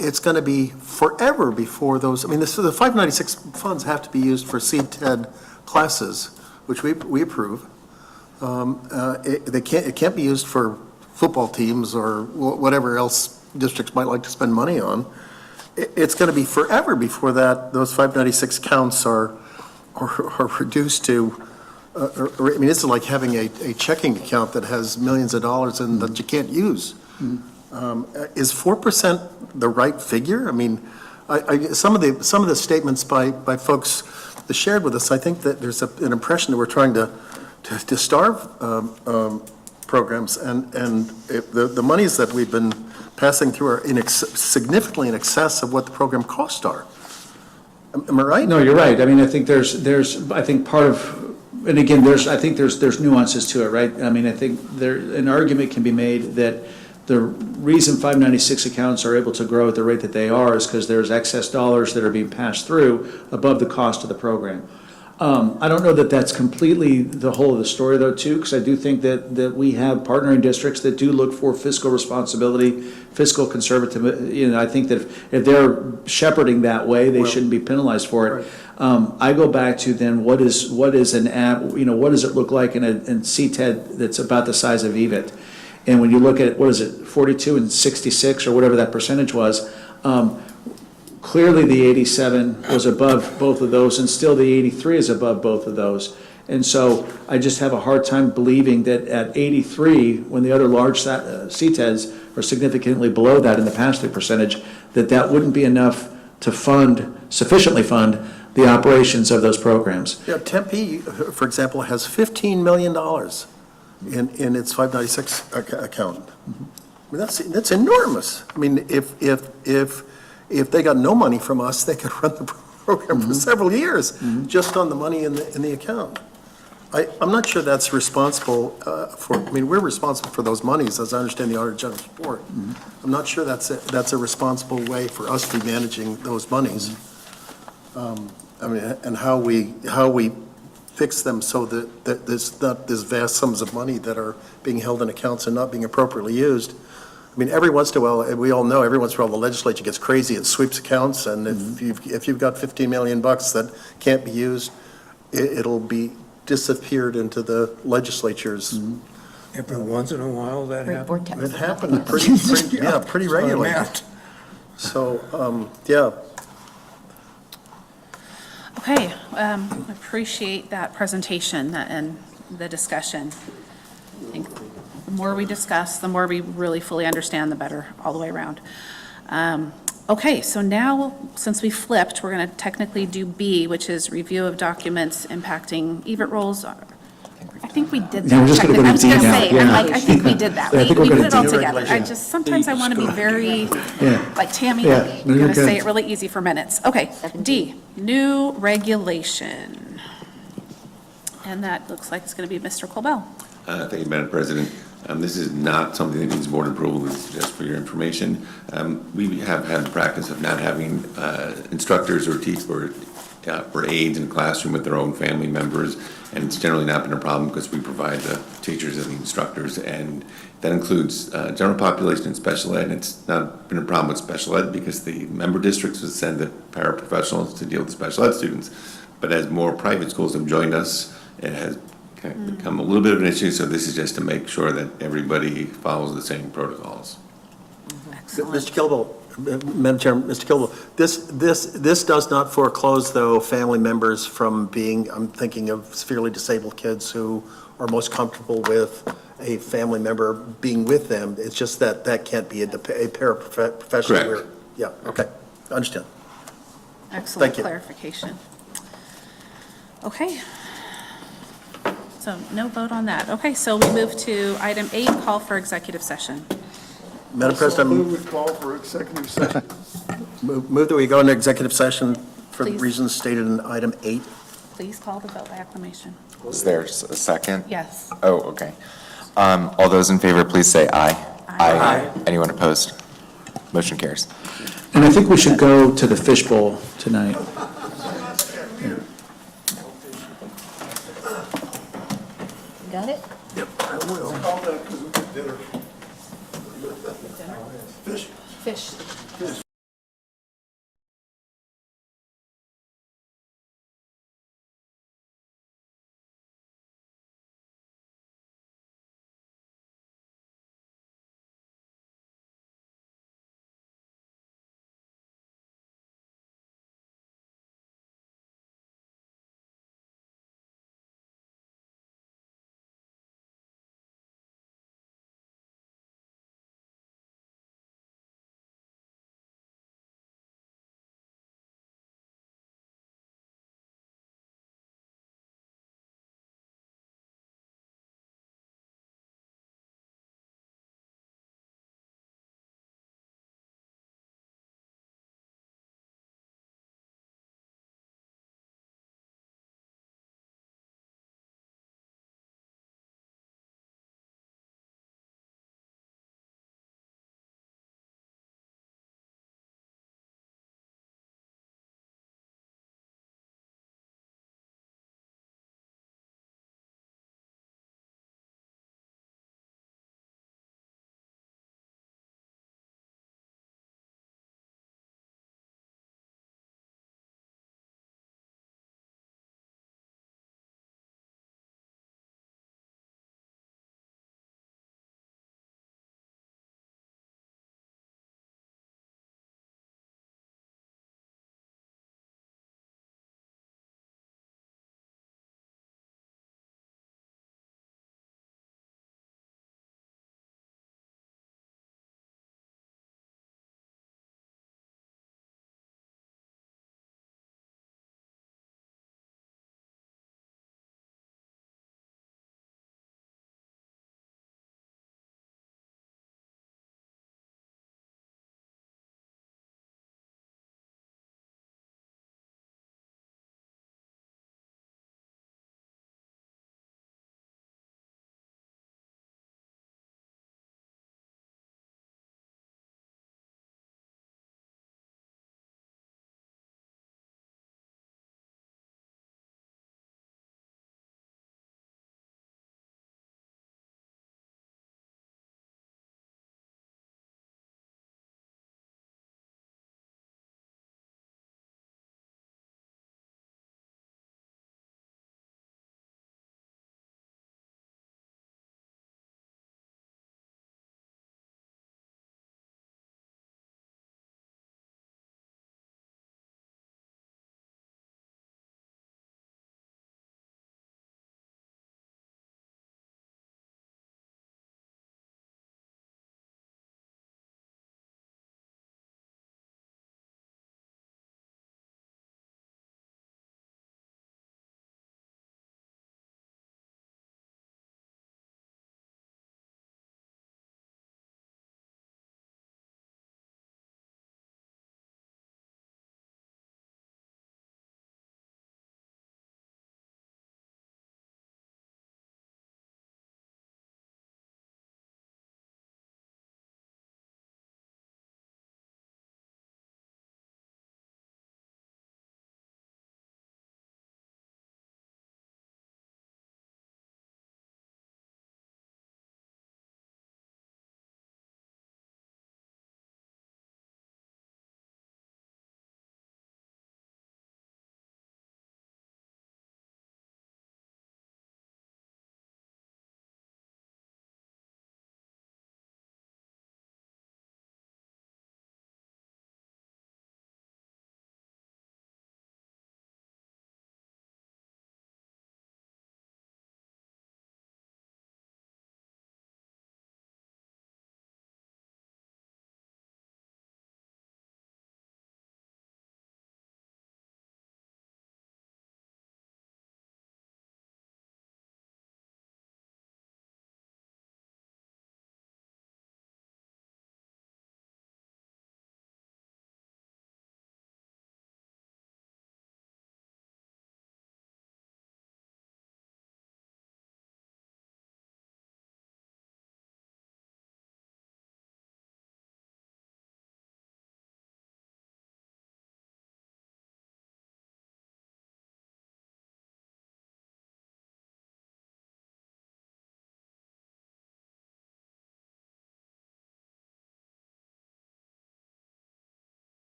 it's going to be forever before those, I mean, the 596 funds have to be used for CTED classes, which we approve. It can't be used for football teams or whatever else districts might like to spend money on. It's going to be forever before those 596 counts are reduced to, I mean, it's like having a checking account that has millions of dollars and that you can't use. Is 4% the right figure? I mean, some of the statements by folks that shared with us, I think that there's an impression that we're trying to starve programs, and the monies that we've been passing through are significantly in excess of what the program costs are. Am I right? No, you're right. I mean, I think I think part of, and again, I think there's nuances to it, right? I mean, I think an argument can be made that the reason 596 accounts are able to grow at the rate that they are is because there's excess dollars that are being passed through above the cost of the program. I don't know that that's completely the whole of the story, though, too, because I do think that we have partnering districts that do look for fiscal responsibility, fiscal conservatism. I think that if they're shepherding that way, they shouldn't be penalized for it. Right. I go back to then what is an app? What does it look like in CTED that's about the size of EVIT? And when you look at, 42 and 66 or whatever that percentage was, clearly the 87 was above both of those, and still the 83 is above both of those. And so I just have a hard time believing that at 83, when the other large CTEDs are significantly below that in the pass-through percentage, that wouldn't be enough to sufficiently fund the operations of those programs. Yeah, Tempe, for example, has $15 million in its 596 account. I mean, that's enormous. I mean, if they got no money from us, they could run the program for several years just on the money in the account. I'm not sure that's responsible I mean, we're responsible for those monies, as I understand the Auditor General's report. I'm not sure that's a responsible way for us to be managing those monies. I mean, and how we fix them so that there's not this vast sums of money that are being held in accounts and not being appropriately used. I mean, every once in a while, we all know, every once in a while the legislature gets crazy and sweeps accounts, and if you've got 15 million bucks that can't be used, it'll be disappeared into the legislature's. Every once in a while that happens. It happened pretty regularly. So, yeah. Okay, appreciate that presentation and the discussion. I think the more we discuss, the more we really fully understand, the better all the way around. Okay, so now, since we flipped, we're going to technically do B, which is review of documents impacting EVIT roles, I think we did Yeah, we're that. just gonna go to I was gonna D now, say, I'm yeah. like, I think we did that. Yeah, I We think we're put gonna it all do together. I regulation. just, sometimes I want to be very, Yeah. like Tammy, Yeah, no, you're gonna say good. it really easy for minutes. Okay, D, new regulation. And that looks like it's gonna be Mr. Colbell. Thank you, Madam President. This is not something that needs board approval, this is just for your information. We have had the practice of not having instructors or or aides in the classroom with their own family members, and it's generally not been a problem because we provide the teachers and the instructors, and that includes general population and special ed, and it's not been a problem with special ed because the member districts would send the paraprofessionals to deal with the special ed students. But as more private schools have joined us, it has kind of become a little bit of an issue, so this is just to make sure that everybody follows the same protocols. Mr. Kilbo, Madam Chair, Mr. Kilbo, this does not foreclose, though, family members from being, I'm thinking of severely disabled kids who are most comfortable with a family member being with them. It's just that that can't be a paraprofessional. Correct. Yeah, okay, I understand. Excellent Thank you. clarification. Okay. So no vote on that. Okay, so we move to item 8, call for executive session. Madam Move President, we call for executive session. move that we go into executive session for the Please. reasons stated in item 8. Please call the vote by acclamation. Is there a second? Yes. Oh, okay. All those in favor, please say aye. Aye. Anyone opposed? Motion carries. And I think we should go to the fishbowl tonight. Got it? Yep, I will. Fish.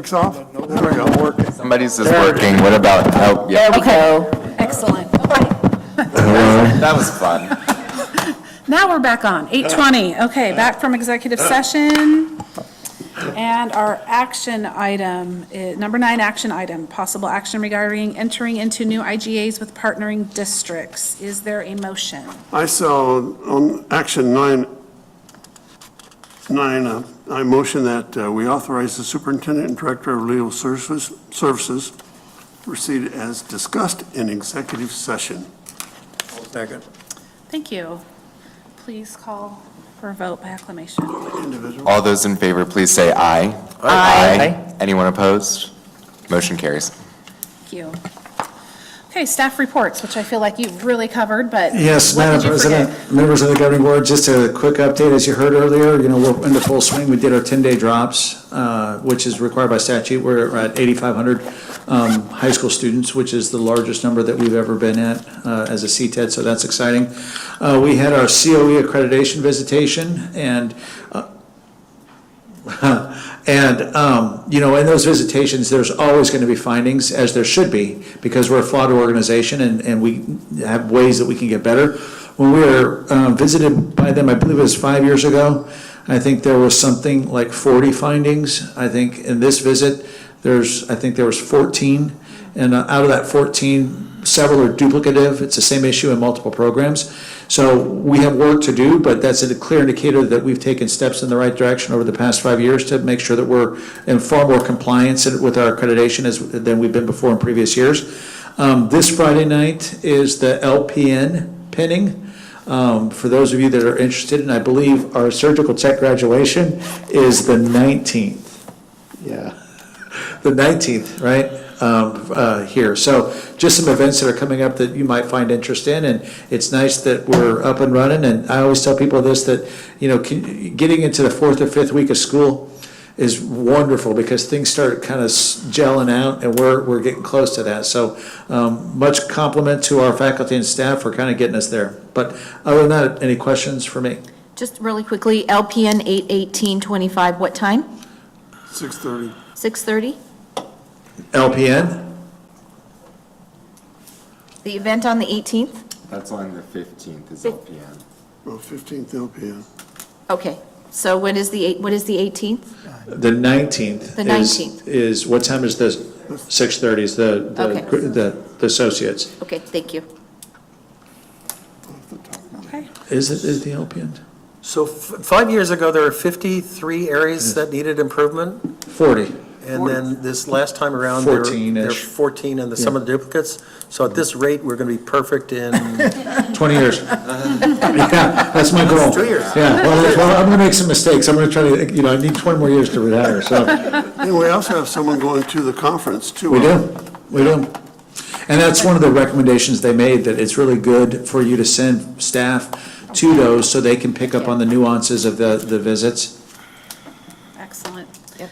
Mic's off? There we go, working. Somebody's is working. What about, oh, yeah. There we go. Excellent. That was fun. Now we're back on, 8:20. Okay, back from executive session. And our action item, number 9 action item, possible action regarding entering into new IGAs with partnering districts. Is there a motion? I saw on action 9, I motion that we authorize the superintendent and director of legal services to proceed as discussed in executive session. Second. Thank you. Please call for a vote by acclamation. All those in favor, please say aye. Aye. Anyone opposed? Motion carries. Thank you. Okay, staff reports, which I feel like you've really covered, but Yes, what Madam did you forget? President, members of the governing board, just a quick update. As you heard earlier, we're into full swing. We did our 10-day drops, which is required by statute. We're at 8,500 high school students, which is the largest number that we've ever been at as a CTED, so that's exciting. We had our COE accreditation visitation, and in those visitations, there's always going to be findings, as there should be, because we're a flawed organization and we have ways that we can get better. When we were visited by them, I believe it was 5 years ago, I think there was something like 40 findings. I think in this visit, there was 14, and out of that 14, several are duplicative. It's the same issue in multiple programs. So we have work to do, but that's a clear indicator that we've taken steps in the right direction over the past 5 years to make sure that we're in far more compliance with our accreditation than we've been before in previous years. This Friday night is the LPN pinning. For those of you that are interested, and I believe our surgical tech graduation is the 19th. Yeah, the 19th, right? Here. So just some events that are coming up that you might find interest in, and it's nice that we're up and running. And I always tell people this, that, getting into the 4th or 5th week of school is wonderful because things start kind of gelling out, and we're getting close to that. So much compliment to our faculty and staff for kind of getting us there. But other than that, any questions for me? Just really quickly, LPN 8/18/25, what time? 6:30. 6:30? LPN? The event on the 18th? That's on the 15th is LPN. Well, 15th LPN. Okay, so what is the 18th? The 19th. The 19th. Is, what time is the 6:30 is the associates? Okay, thank you. Okay. Is the LPN? So 5 years ago, there were 53 areas that needed improvement, 40. and then this last time around, there were 14-ish. 14, and some of the duplicates. So at this rate, we're going to be perfect in 20 years. Yeah, that's my goal. 2 years. Yeah, well, I'm going to make some mistakes. I'm going to try to, I need 20 more years to retire, so. And we also have someone going to the conference, too. We do. And that's one of the recommendations they made, that it's really good for you to send staff to those so they can pick up on the nuances of the visits. Excellent.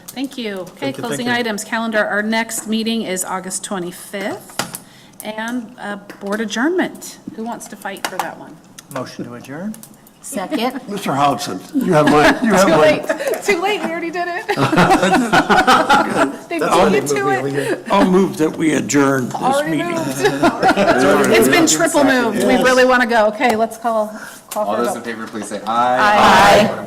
Thank you. Okay, Thank you, closing thank you. items, calendar. Our next meeting is August 25th, and board adjournment. Who wants to fight for that one? Motion to adjourn? Second? Mr. Hodgson, you have my. Too late, we already did it. They beat you to it. I'll move that we adjourn this Already meeting. moved. It's been triple moved. We really want to go. Okay, let's call for All a those vote. in favor, please say aye. Aye.